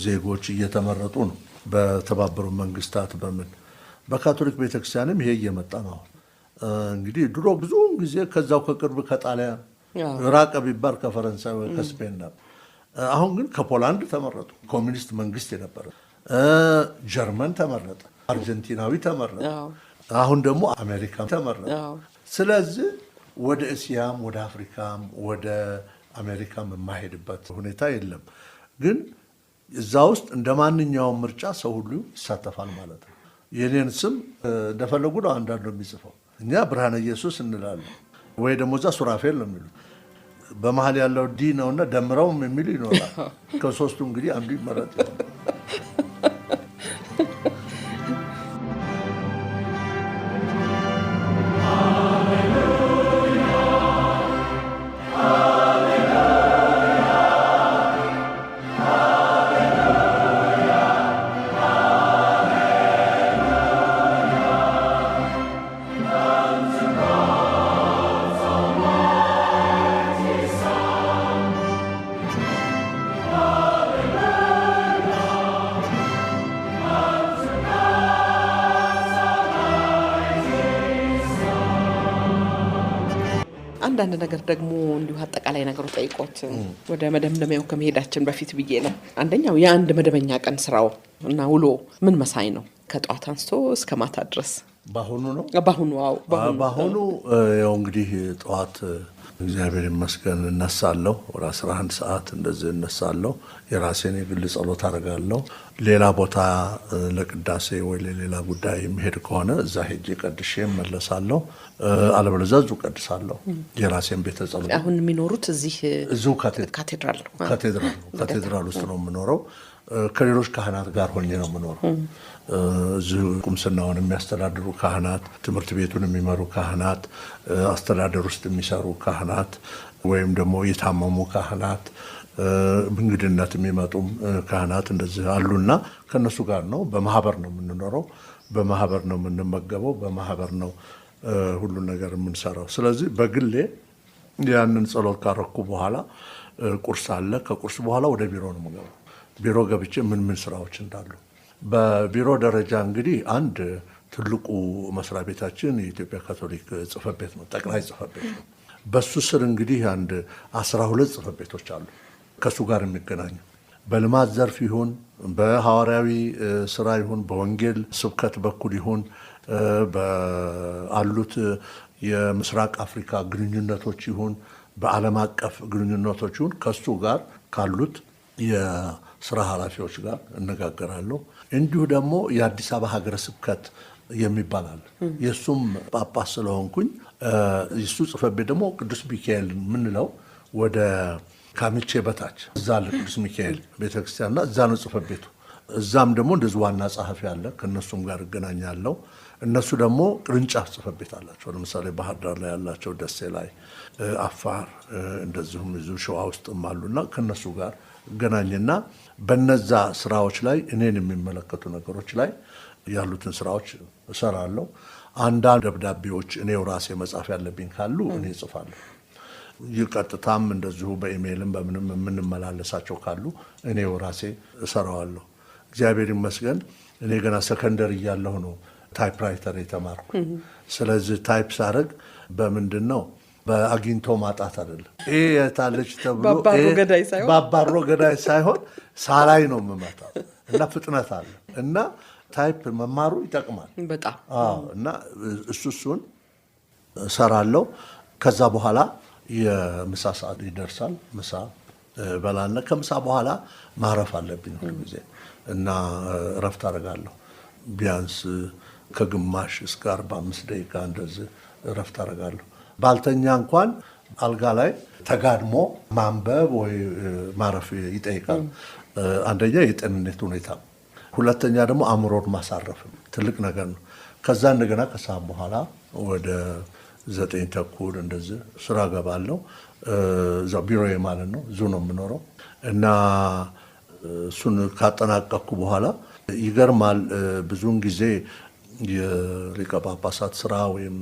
ዜጎች እየተመረጡ ነው። በተባበሩ መንግስታት በካቶሊክ ቤተክርስቲያንም ይሄ እየመጣ ነው። እንግዲህ ድሮ ብዙውን ጊዜ ከዛው ከቅርብ ከጣሊያን ራቀ ቢባል ከፈረንሳይ ወይ ከስፔን ነበር። አሁን ግን ከፖላንድ ተመረጡ። ኮሚኒስት መንግስት የነበረ ጀርመን ተመረጠ፣ አርጀንቲናዊ ተመረጠ፣ አሁን ደግሞ አሜሪካ ተመረጠ። ስለዚህ ወደ እስያም ወደ አፍሪካም ወደ አሜሪካም የማሄድበት ሁኔታ የለም። ግን እዛ ውስጥ እንደ ማንኛውም ምርጫ ሰው ሁሉ ይሳተፋል ማለት ነው። የኔን ስም እንደፈለጉ ነው አንዳንዱ የሚጽፈው። እኛ ብርሃነ ኢየሱስ እንላለን ወይ ደግሞ እዛ ሱራፌል ነው የሚሉት። በመሀል ያለው ዲ ነውና ደምረውም የሚሉ ይኖራል። ከሶስቱ እንግዲህ አንዱ ይመረጥ ይሆናል። አንዳንድ ነገር ደግሞ እንዲሁ አጠቃላይ ነገሮች ጠይቆት ወደ መደምደሚያው ከመሄዳችን በፊት ብዬ ነው። አንደኛው የአንድ መደበኛ ቀን ስራው እና ውሎ ምን መሳይ ነው? ከጧት አንስቶ እስከ ማታ ድረስ ባሁኑ ነው። ባሁኑ ያው እንግዲህ ጠዋት እግዚአብሔር ይመስገን እነሳለሁ። ወደ 11 ሰዓት እንደዚህ እነሳለሁ። የራሴን የግል ጸሎት አደርጋለሁ። ሌላ ቦታ ለቅዳሴ ወይ ለሌላ ጉዳይ የሚሄድ ከሆነ እዛ ሄጄ ቀድሼ እመለሳለሁ። አለበለዚያ እዚሁ ቀድሳለሁ። የራሴን ቤተ ጸሎት። አሁን የሚኖሩት እዚሁ ካቴድራል ውስጥ ነው የምኖረው። ከሌሎች ካህናት ጋር ሆኜ ነው የምኖረው። እዚሁ ቁምስናውን የሚያስተዳድሩ ካህናት፣ ትምህርት ቤቱን የሚመሩ ካህናት፣ አስተዳደር ውስጥ የሚሰሩ ካህናት ወይም ደግሞ የታመሙ ካህናት፣ እንግድነት የሚመጡም ካህናት እንደዚህ አሉና ከነሱ ጋር ነው። በማህበር ነው የምንኖረው፣ በማህበር ነው የምንመገበው፣ በማህበር ነው ሁሉን ነገር የምንሰራው። ስለዚህ በግሌ ያንን ጸሎት ካረኩ በኋላ ቁርስ አለ። ከቁርስ በኋላ ወደ ቢሮ ነው የምገባው። ቢሮ ገብቼ ምን ስራዎች እንዳሉ በቢሮ ደረጃ እንግዲህ አንድ ትልቁ መስሪያ ቤታችን የኢትዮጵያ ካቶሊክ ጽሕፈት ቤት ነው፣ ጠቅላይ ጽሕፈት ቤት ነው። በሱ ስር እንግዲህ አንድ 12 ጽሕፈት ቤቶች አሉ ከሱ ጋር የሚገናኙ በልማት ዘርፍ ይሁን በሐዋርያዊ ስራ ይሁን በወንጌል ስብከት በኩል ይሁን በአሉት የምስራቅ አፍሪካ ግንኙነቶች ይሁን በዓለም አቀፍ ግንኙነቶች ይሁን ከሱ ጋር ካሉት የስራ ኃላፊዎች ጋር እነጋገራለሁ። እንዲሁ ደግሞ የአዲስ አበባ ሀገረ ስብከት የሚባል አለ። የእሱም ጳጳስ ስለሆንኩኝ የሱ ጽሕፈት ቤት ደግሞ ቅዱስ ሚካኤል የምንለው ወደ ካሚቼ በታች እዛ አለ ቅዱስ ሚካኤል ቤተክርስቲያንና እዛ ነው ጽሕፈት ቤቱ። እዛም ደግሞ እንደዚህ ዋና ጸሐፊ አለ። ከእነሱም ጋር እገናኛለሁ። እነሱ ደግሞ ቅርንጫፍ ጽሕፈት ቤት አላቸው። ለምሳሌ ባህር ዳር ላይ ያላቸው፣ ደሴ ላይ፣ አፋር እንደዚሁም እዚሁ ሸዋ ውስጥም አሉና ከእነሱ ጋር እገናኝና በነዛ ስራዎች ላይ እኔን የሚመለከቱ ነገሮች ላይ ያሉትን ስራዎች እሰራለሁ። አንዳንድ ደብዳቤዎች እኔው ራሴ መጻፍ ያለብኝ ካሉ እኔ እጽፋለሁ። ይቀጥታም እንደዚሁ በኢሜይልም በምንም የምንመላለሳቸው ካሉ እኔው ራሴ እሰራዋለሁ። እግዚአብሔር ይመስገን እኔ ገና ሰከንደሪ እያለሁ ነው ታይፕራይተር የተማርኩ። ስለዚህ ታይፕ ሳደርግ በምንድን ነው በአግኝቶ ማጣት አይደለም። ይሄ የታለች ተብሎ ባባሮ ገዳይ ሳይሆን ሳላይ ነው የምመጣው እና ፍጥነት አለ እና ታይፕ መማሩ ይጠቅማል በጣም። እና እሱን እሰራለሁ። ከዛ በኋላ የምሳ ሰዓት ይደርሳል። ምሳ በላና ከምሳ በኋላ ማረፍ አለብኝ ሁሉ ጊዜ እና እረፍት አደርጋለሁ። ቢያንስ ከግማሽ እስከ 45 ደቂቃ እንደዚህ እረፍት አደርጋለሁ። ባልተኛ እንኳን አልጋ ላይ ተጋድሞ ማንበብ ወይ ማረፍ ይጠይቃል። አንደኛ የጤንነት ሁኔታ፣ ሁለተኛ ደግሞ አእምሮን ማሳረፍ ትልቅ ነገር ነው። ከዛ እንደገና ከሰዓት በኋላ ወደ 9 ተኩል እንደዚህ ስራ ገባለሁ። እዛው ቢሮዬ ማለት ነው። እዚሁ ነው የምኖረው እና እሱን ካጠናቀቅኩ በኋላ ይገርማል ብዙውን ጊዜ የሊቀ ጳጳሳት ስራ ወይም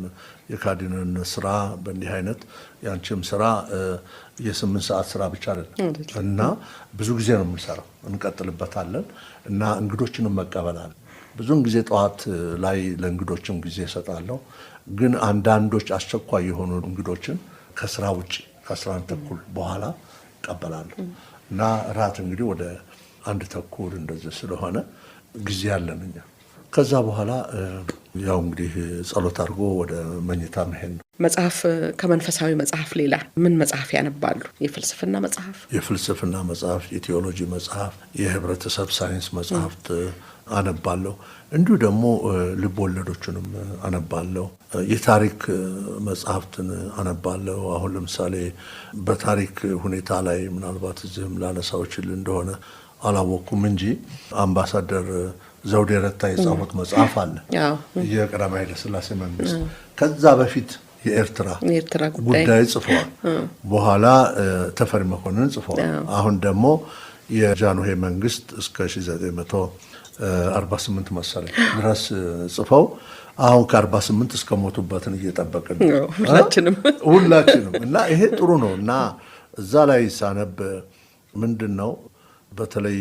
የካርዲናልነት ስራ በእንዲህ አይነት ያንቺም ስራ የ8 ሰዓት ስራ ብቻ አይደለም እና ብዙ ጊዜ ነው የምንሰራው። እንቀጥልበታለን እና እንግዶችንም መቀበላል። ብዙውን ጊዜ ጠዋት ላይ ለእንግዶችም ጊዜ እሰጣለሁ። ግን አንዳንዶች አስቸኳይ የሆኑ እንግዶችን ከስራ ውጭ ከ11 ተኩል በኋላ እቀበላለሁ እና ራት እንግዲህ ወደ 1 ተኩል እንደዚህ ስለሆነ ጊዜ ያለን እኛ ከዛ በኋላ ያው እንግዲህ ጸሎት አድርጎ ወደ መኝታ መሄድ ነው። መጽሐፍ ከመንፈሳዊ መጽሐፍ ሌላ ምን መጽሐፍ ያነባሉ? የፍልስፍና መጽሐፍ፣ የቴዎሎጂ መጽሐፍ፣ የህብረተሰብ ሳይንስ መጽሐፍት አነባለሁ። እንዲሁ ደግሞ ልብ ወለዶችንም አነባለሁ። የታሪክ መጽሐፍትን አነባለሁ። አሁን ለምሳሌ በታሪክ ሁኔታ ላይ ምናልባት እዚህም ላነሳው ይችል እንደሆነ አላወቅኩም እንጂ አምባሳደር ዘውዴ ረታ የጻፉት መጽሐፍ አለ፣ የቀዳማዊ ኃይለ ሥላሴ መንግስት። ከዛ በፊት የኤርትራ ጉዳይ ጽፈዋል። በኋላ ተፈሪ መኮንን ጽፈዋል። አሁን ደግሞ የጃንሆይ መንግስት እስከ 1948 መሰለኝ ድረስ ጽፈው አሁን ከ48 እስከ ሞቱበትን እየጠበቅን ሁላችንም እና ይሄ ጥሩ ነው እና እዛ ላይ ሳነብ ምንድን ነው በተለይ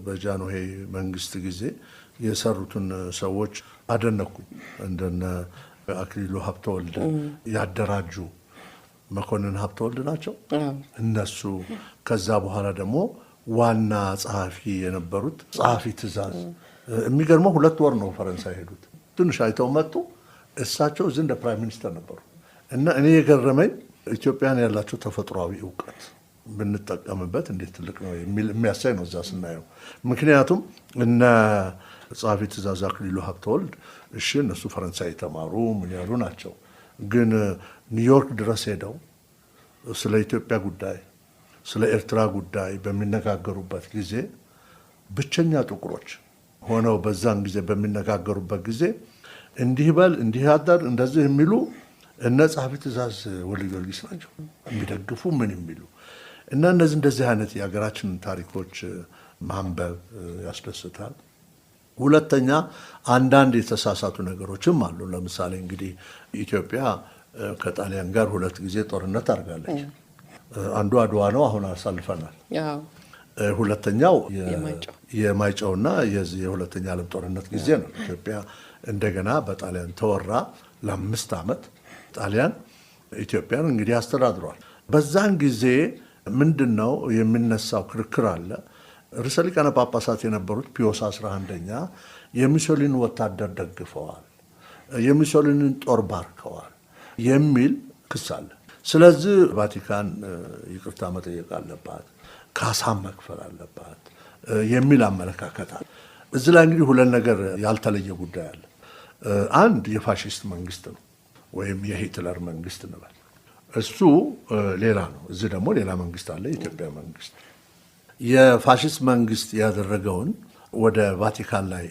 በጃንሆይ መንግስት ጊዜ የሰሩትን ሰዎች አደነኩኝ። እንደነ አክሊሉ ሀብተወልድ ያደራጁ መኮንን ሀብተወልድ ናቸው እነሱ። ከዛ በኋላ ደግሞ ዋና ጸሐፊ የነበሩት ጸሐፊ ትእዛዝ የሚገርመው 2 ወር ነው ፈረንሳይ ሄዱት። ትንሽ አይተው መጡ። እሳቸው እዚህ እንደ ፕራይም ሚኒስተር ነበሩ። እና እኔ የገረመኝ ኢትዮጵያን ያላቸው ተፈጥሯዊ እውቀት ብንጠቀምበት እንዴት ትልቅ ነው የሚያሳይ ነው እዛ ስናየው። ምክንያቱም እነ ጸሐፊ ትእዛዝ አክሊሉ ሀብተወልድ እሺ እነሱ ፈረንሳይ የተማሩ ምን ያሉ ናቸው፣ ግን ኒውዮርክ ድረስ ሄደው ስለ ኢትዮጵያ ጉዳይ ስለ ኤርትራ ጉዳይ በሚነጋገሩበት ጊዜ ብቸኛ ጥቁሮች ሆነው በዛን ጊዜ በሚነጋገሩበት ጊዜ እንዲህ በል እንዲህ አዳር እንደዚህ የሚሉ እነ ጸሐፊ ትእዛዝ ወልደ ጊዮርጊስ ናቸው የሚደግፉ ምን የሚሉ እና እንደዚህ አይነት የሀገራችን ታሪኮች ማንበብ ያስደስታል። ሁለተኛ አንዳንድ የተሳሳቱ ነገሮችም አሉ። ለምሳሌ እንግዲህ ኢትዮጵያ ከጣሊያን ጋር 2 ጊዜ ጦርነት አድርጋለች። አንዱ አድዋ ነው፣ አሁን አሳልፈናል። ሁለተኛው የማይጨውና የሁለተኛ ዓለም ጦርነት ጊዜ ነው። ኢትዮጵያ እንደገና በጣሊያን ተወራ ለ5 ዓመት ጣሊያን ኢትዮጵያን እንግዲህ አስተዳድሯል። በዛን ጊዜ ምንድነው የሚነሳው ክርክር አለ። ርዕሰ ሊቃነ ጳጳሳት የነበሩት ፒዮስ 11ኛ የሚሶሊን ወታደር ደግፈዋል፣ የሚሶሊንን ጦር ባርከዋል የሚል ክስ አለ። ስለዚህ ቫቲካን ይቅርታ መጠየቅ አለባት፣ ካሳ መክፈል አለባት የሚል አመለካከት አለ። እዚህ ላይ እንግዲህ 2 ነገር ያልተለየ ጉዳይ አለ። አንድ የፋሺስት መንግስት ነው ወይም የሂትለር መንግስት እንበል፣ እሱ ሌላ ነው። እዚህ ደግሞ ሌላ መንግስት አለ፣ የኢትዮጵያ መንግስት። የፋሺስት መንግስት ያደረገውን ወደ ቫቲካን ላይ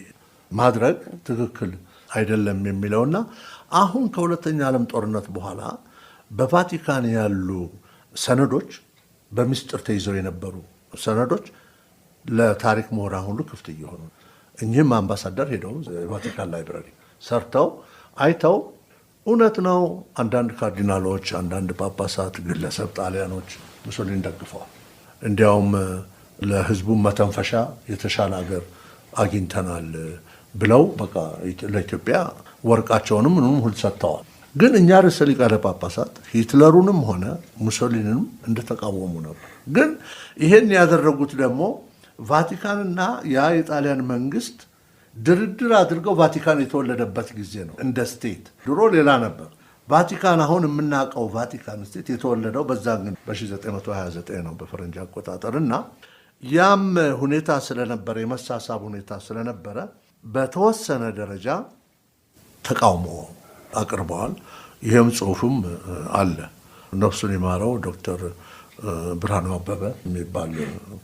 ማድረግ ትክክል አይደለም የሚለውና አሁን ከሁለተኛ ዓለም ጦርነት በኋላ በቫቲካን ያሉ ሰነዶች በምስጢር ተይዘው የነበሩ ሰነዶች ለታሪክ ምሁራን ሁሉ ክፍት እየሆኑ እኚህም አምባሳደር ሄደው ቫቲካን ላይብረሪ ሰርተው አይተው እውነት ነው አንዳንድ ካርዲናሎች፣ አንዳንድ ጳጳሳት፣ ግለሰብ ጣሊያኖች ሙሶሊኒ ደግፈዋል። እንዲያውም ለህዝቡ መተንፈሻ የተሻለ ሀገር አግኝተናል ብለው በቃ ለኢትዮጵያ ወርቃቸውንም ምንም ሁሉ ሰጥተዋል። ግን እኛ ርዕሰ ሊቃነ ጳጳሳት ሂትለሩንም ሆነ ሙሶሊኒንም እንደተቃወሙ ነበር። ግን ይሄን ያደረጉት ደግሞ ቫቲካንና ያ የጣሊያን መንግስት ድርድር አድርገው ቫቲካን የተወለደበት ጊዜ ነው። እንደ ስቴት ድሮ ሌላ ነበር። ቫቲካን አሁን የምናውቀው ቫቲካን ስቴት የተወለደው በዛ ግን በ1929 ነው በፈረንጅ አቆጣጠር። እና ያም ሁኔታ ስለነበረ የመሳሳብ ሁኔታ ስለነበረ በተወሰነ ደረጃ ተቃውሞ አቅርበዋል። ይህም ጽሁፍም አለ። ነፍሱን ይማረው ዶክተር ብርሃኑ አበበ የሚባል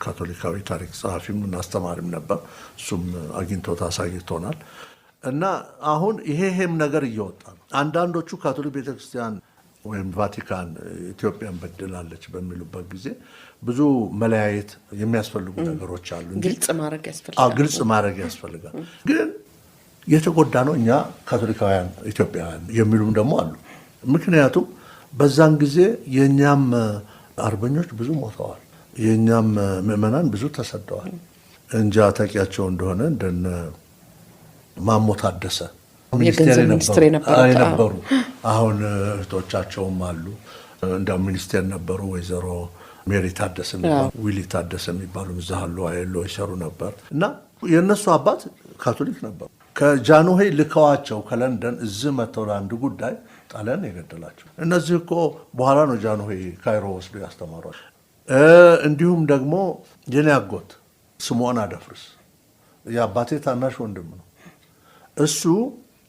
ካቶሊካዊ ታሪክ ጸሐፊም እና አስተማሪም ነበር። እሱም አግኝቶት አሳይቶናል። እና አሁን ይሄም ነገር እየወጣ ነው። አንዳንዶቹ ካቶሊክ ቤተክርስቲያን ወይም ቫቲካን ኢትዮጵያን በድላለች በሚሉበት ጊዜ ብዙ መለያየት የሚያስፈልጉ ነገሮች አሉ። ግልጽ ማድረግ ያስፈልጋል። ግን የተጎዳ ነው እኛ ካቶሊካውያን ኢትዮጵያውያን የሚሉም ደግሞ አሉ። ምክንያቱም በዛን ጊዜ የእኛም አርበኞች ብዙ ሞተዋል፣ የእኛም ምዕመናን ብዙ ተሰደዋል። እንጃ ታውቂያቸው እንደሆነ እንደነ ማሞ ታደሰ ሚኒስቴር የነበሩ አሁን እህቶቻቸውም አሉ። እንዲያው ሚኒስቴር ነበሩ። ወይዘሮ ሜሪ ታደሰ የሚባሉ ዊሊ ታደሰ የሚባሉ እዛሉ አይሎ ይሰሩ ነበር። እና የእነሱ አባት ካቶሊክ ነበሩ። ከጃንሆይ ልከዋቸው ከለንደን እዚህ መተው ለአንድ ጉዳይ ጣሊያን የገደላቸው እነዚህ እኮ በኋላ ነው ጃንሆይ ካይሮ ወስዶ ያስተማሯል። እንዲሁም ደግሞ የኔ አጎት ስምዖን አደፍርስ የአባቴ ታናሽ ወንድም ነው። እሱ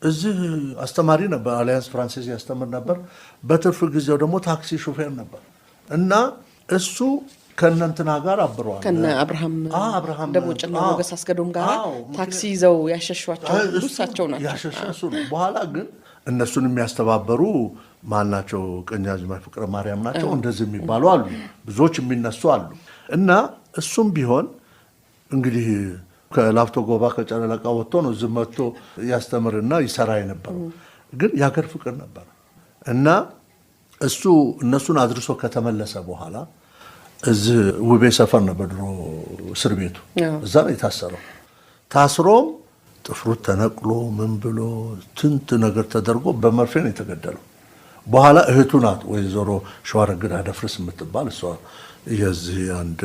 እዚህ አስተማሪ ነበር፣ አሊያንስ ፍራንሲስ ያስተምር ነበር። በትርፍ ጊዜው ደግሞ ታክሲ ሹፌር ነበር። እና እሱ ከእነንትና ጋር አብረዋል። ከነ አብርሃም ደቦጭና ሞገስ አስገዶም ጋር ታክሲ ይዘው ያሸሿቸው እሳቸው ናቸው። ያሸሸሱ ነው። በኋላ ግን እነሱን የሚያስተባበሩ ማናቸው? ቀኛዝማች ፍቅረ ማርያም ናቸው። እንደዚህ የሚባሉ አሉ፣ ብዙዎች የሚነሱ አሉ። እና እሱም ቢሆን እንግዲህ ከላፍቶ ጎባ ከጨረለቃ ወጥቶ ነው እዚህ መጥቶ ያስተምርና ይሰራ የነበረው። ግን የሀገር ፍቅር ነበር። እና እሱ እነሱን አድርሶ ከተመለሰ በኋላ እዚህ ውቤ ሰፈር ነበር ድሮ እስር ቤቱ፣ እዛ ነው የታሰረው። ታስሮም ጥፍሩ ተነቅሎ ምን ብሎ ትንት ነገር ተደርጎ በመርፌ ነው የተገደለው። በኋላ እህቱ ናት ወይዘሮ ሸዋረግድ አደፍርስ የምትባል እሷ የዚህ አንድ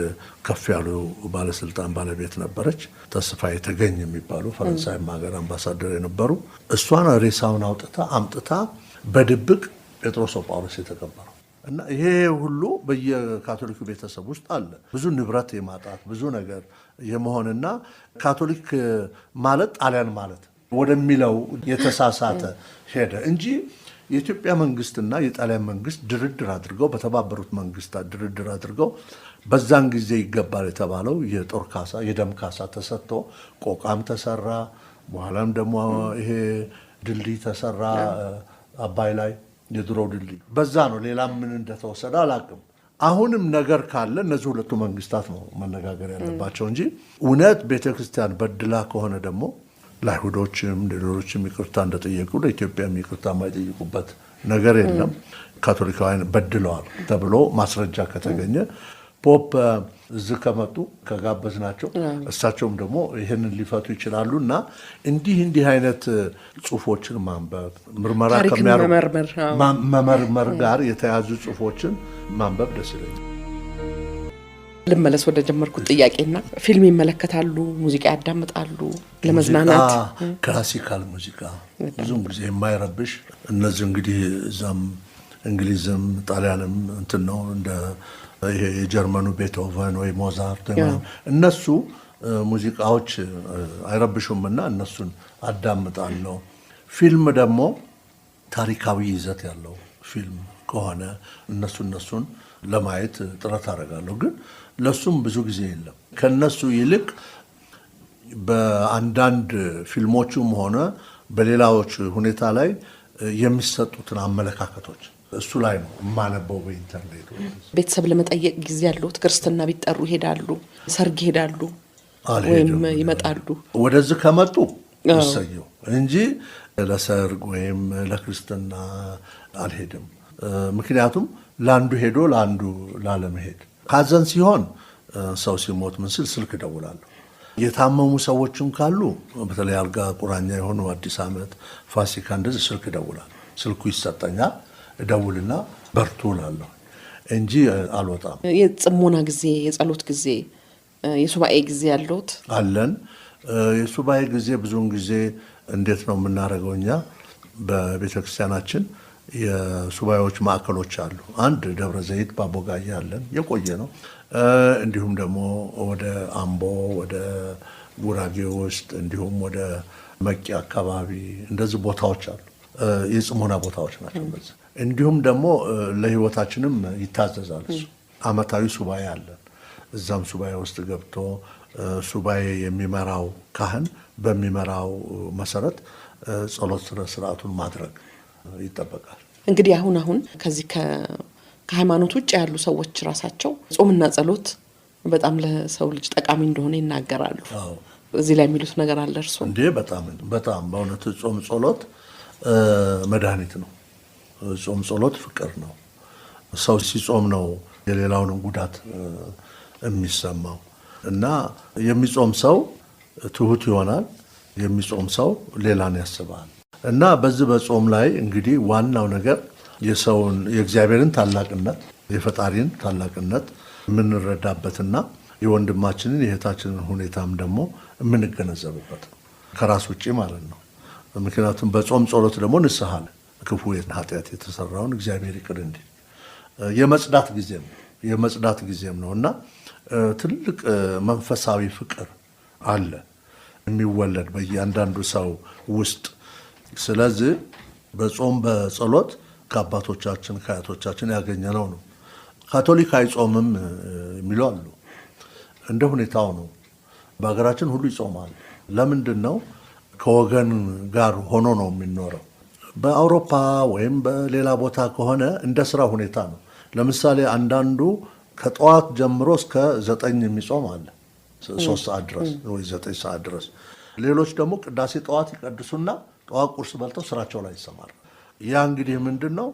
ከፍ ያሉ ባለስልጣን ባለቤት ነበረች። ተስፋዬ ተገኝ የሚባሉ ፈረንሳይ ሀገር አምባሳደር የነበሩ እሷን ሬሳውን አምጥታ በድብቅ ጴጥሮስ ጳውሎስ የተቀበረው እና ይሄ ሁሉ በየካቶሊክ ቤተሰብ ውስጥ አለ። ብዙ ንብረት የማጣት ብዙ ነገር የመሆንና ካቶሊክ ማለት ጣሊያን ማለት ወደሚለው የተሳሳተ ሄደ እንጂ የኢትዮጵያ መንግስትና የጣሊያን መንግስት ድርድር አድርገው በተባበሩት መንግስታት ድርድር አድርገው በዛን ጊዜ ይገባል የተባለው የጦር ካሳ የደም ካሳ ተሰጥቶ ቆቃም ተሰራ። በኋላም ደግሞ ይሄ ድልድይ ተሰራ አባይ ላይ የድሮው ድልድይ በዛ ነው። ሌላ ምን እንደተወሰደ አላውቅም። አሁንም ነገር ካለ እነዚህ ሁለቱ መንግስታት ነው መነጋገር ያለባቸው እንጂ እውነት ቤተክርስቲያን በድላ ከሆነ ደግሞ ለአይሁዶችም ለሌሎችም ይቅርታ እንደጠየቁ ለኢትዮጵያም ይቅርታ የማይጠይቁበት ነገር የለም። ካቶሊካውያን በድለዋል ተብሎ ማስረጃ ከተገኘ ፖፕ እዚህ ከመጡ ከጋበዝናቸው እሳቸውም ደግሞ ይህንን ሊፈቱ ይችላሉ እና እንዲህ አይነት ጽሁፎችን ማንበብ ምርመራ መመርመር ጋር የተያዙ ጽሁፎችን ማንበብ ደስ ይለኛል። ልመለስ ወደ ጀመርኩት ጥያቄና ፊልም ይመለከታሉ፣ ሙዚቃ ያዳምጣሉ ለመዝናናት? ክላሲካል ሙዚቃ ብዙም ጊዜ የማይረብሽ እነዚህ እንግዲህ እዛም እንግሊዝም ጣሊያንም እንትን ነው እንደ ይሄ የጀርመኑ ቤቶቨን ወይ ሞዛርት እነሱ ሙዚቃዎች አይረብሹምና እነሱን አዳምጣለሁ። ፊልም ደግሞ ታሪካዊ ይዘት ያለው ፊልም ከሆነ እነሱን ለማየት ጥረት አደርጋለሁ። ግን ለሱም ብዙ ጊዜ የለም። ከነሱ ይልቅ በአንዳንድ ፊልሞቹም ሆነ በሌላዎች ሁኔታ ላይ የሚሰጡትን አመለካከቶች እሱ ላይ ነው የማነበው። በኢንተርኔት ቤተሰብ ለመጠየቅ ጊዜ ያለው ክርስትና ቢጠሩ ይሄዳሉ፣ ሰርግ ይሄዳሉ ወይም ይመጣሉ? ወደዚህ ከመጡ እሰየው እንጂ ለሰርግ ወይም ለክርስትና አልሄድም። ምክንያቱም ለአንዱ ሄዶ ለአንዱ ላለመሄድ ካዘን ሲሆን ሰው ሲሞት ምን ስል ስልክ እደውላለሁ። የታመሙ ሰዎችም ካሉ በተለይ አልጋ ቁራኛ የሆኑ አዲስ ዓመት፣ ፋሲካ እንደዚህ ስልክ እደውላለሁ። ስልኩ ይሰጠኛል፣ እደውልና በርቱ እላለሁ እንጂ አልወጣም። የጽሞና ጊዜ፣ የጸሎት ጊዜ፣ የሱባኤ ጊዜ ያለውት አለን። የሱባኤ ጊዜ ብዙውን ጊዜ እንዴት ነው የምናደርገው? እኛ በቤተክርስቲያናችን የሱባኤዎች ማዕከሎች አሉ። አንድ ደብረ ዘይት ባቦጋያ አለን፣ የቆየ ነው። እንዲሁም ደግሞ ወደ አምቦ፣ ወደ ጉራጌ ውስጥ እንዲሁም ወደ መቂ አካባቢ እንደዚህ ቦታዎች አሉ። የጽሞና ቦታዎች ናቸው እነዚህ። እንዲሁም ደግሞ ለሕይወታችንም ይታዘዛል። አመታዊ ሱባኤ አለን። እዛም ሱባኤ ውስጥ ገብቶ ሱባኤ የሚመራው ካህን በሚመራው መሰረት ጸሎት ስርዓቱን ማድረግ ይጠበቃል። እንግዲህ አሁን ከዚህ ከሃይማኖት ውጭ ያሉ ሰዎች ራሳቸው ጾምና ጸሎት በጣም ለሰው ልጅ ጠቃሚ እንደሆነ ይናገራሉ። እዚህ ላይ የሚሉት ነገር አለ እርሱ? እንዴ በጣም በእውነት ጾም ጸሎት መድኃኒት ነው። ጾም ጸሎት ፍቅር ነው። ሰው ሲጾም ነው የሌላውንም ጉዳት የሚሰማው እና የሚጾም ሰው ትሁት ይሆናል። የሚጾም ሰው ሌላን ያስባል። እና በዚህ በጾም ላይ እንግዲህ ዋናው ነገር የሰውን የእግዚአብሔርን ታላቅነት የፈጣሪን ታላቅነት የምንረዳበትና የወንድማችንን የእህታችንን ሁኔታም ደግሞ የምንገነዘብበት ከራስ ውጭ ማለት ነው። ምክንያቱም በጾም ጸሎት ደግሞ ንስሐ ክፉ ኃጢአት የተሰራውን እግዚአብሔር ይቅር እንዲል የመጽዳት ጊዜም ነው እና ትልቅ መንፈሳዊ ፍቅር አለ የሚወለድ በእያንዳንዱ ሰው ውስጥ። ስለዚህ በጾም በጸሎት ከአባቶቻችን ከአያቶቻችን ያገኘነው ነው። ካቶሊክ አይጾምም የሚሉ አሉ። እንደ ሁኔታው ነው። በሀገራችን ሁሉ ይጾማል። ለምንድን ነው? ከወገን ጋር ሆኖ ነው የሚኖረው። በአውሮፓ ወይም በሌላ ቦታ ከሆነ እንደ ስራ ሁኔታ ነው። ለምሳሌ አንዳንዱ ከጠዋት ጀምሮ እስከ 9 የሚጾም አለ፣ 3 ሰዓት ድረስ ወይ 9 ሰዓት ድረስ። ሌሎች ደግሞ ቅዳሴ ጠዋት ይቀድሱና ጠዋት ቁርስ በልተው ስራቸው ላይ ይሰማራል። ያ እንግዲህ ምንድን ነው?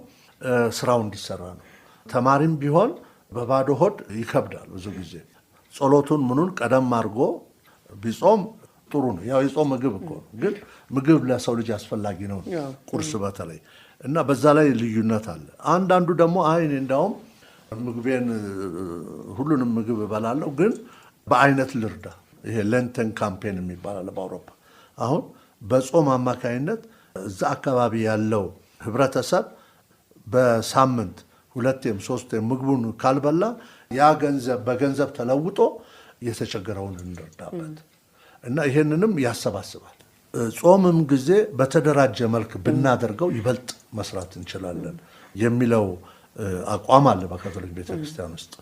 ስራው እንዲሰራ ነው። ተማሪም ቢሆን በባዶ ሆድ ይከብዳል። ብዙ ጊዜ ጸሎቱን ምኑን ቀደም አድርጎ ቢጾም ጥሩ ነው። ያው የጾም ምግብ እኮ ነው፣ ግን ምግብ ለሰው ልጅ አስፈላጊ ነው። ቁርስ በተለይ እና በዛ ላይ ልዩነት አለ። አንዳንዱ ደግሞ እኔ እንዳውም ምግቤን ሁሉንም ምግብ እበላለሁ ግን በአይነት ልርዳ። ይሄ ለንተን ካምፔን የሚባል አለ በአውሮፓ። አሁን በጾም አማካይነት እዛ አካባቢ ያለው ህብረተሰብ በሳምንት 2 3 ምግቡን ካልበላ ያ ገንዘብ በገንዘብ ተለውጦ የተቸገረውን እንርዳበት እና ይሄንንም ያሰባስባል። ጾምም ጊዜ በተደራጀ መልክ ብናደርገው ይበልጥ መስራት እንችላለን የሚለው አቋም አለ በካቶሊክ ቤተክርስቲያን ውስጥ።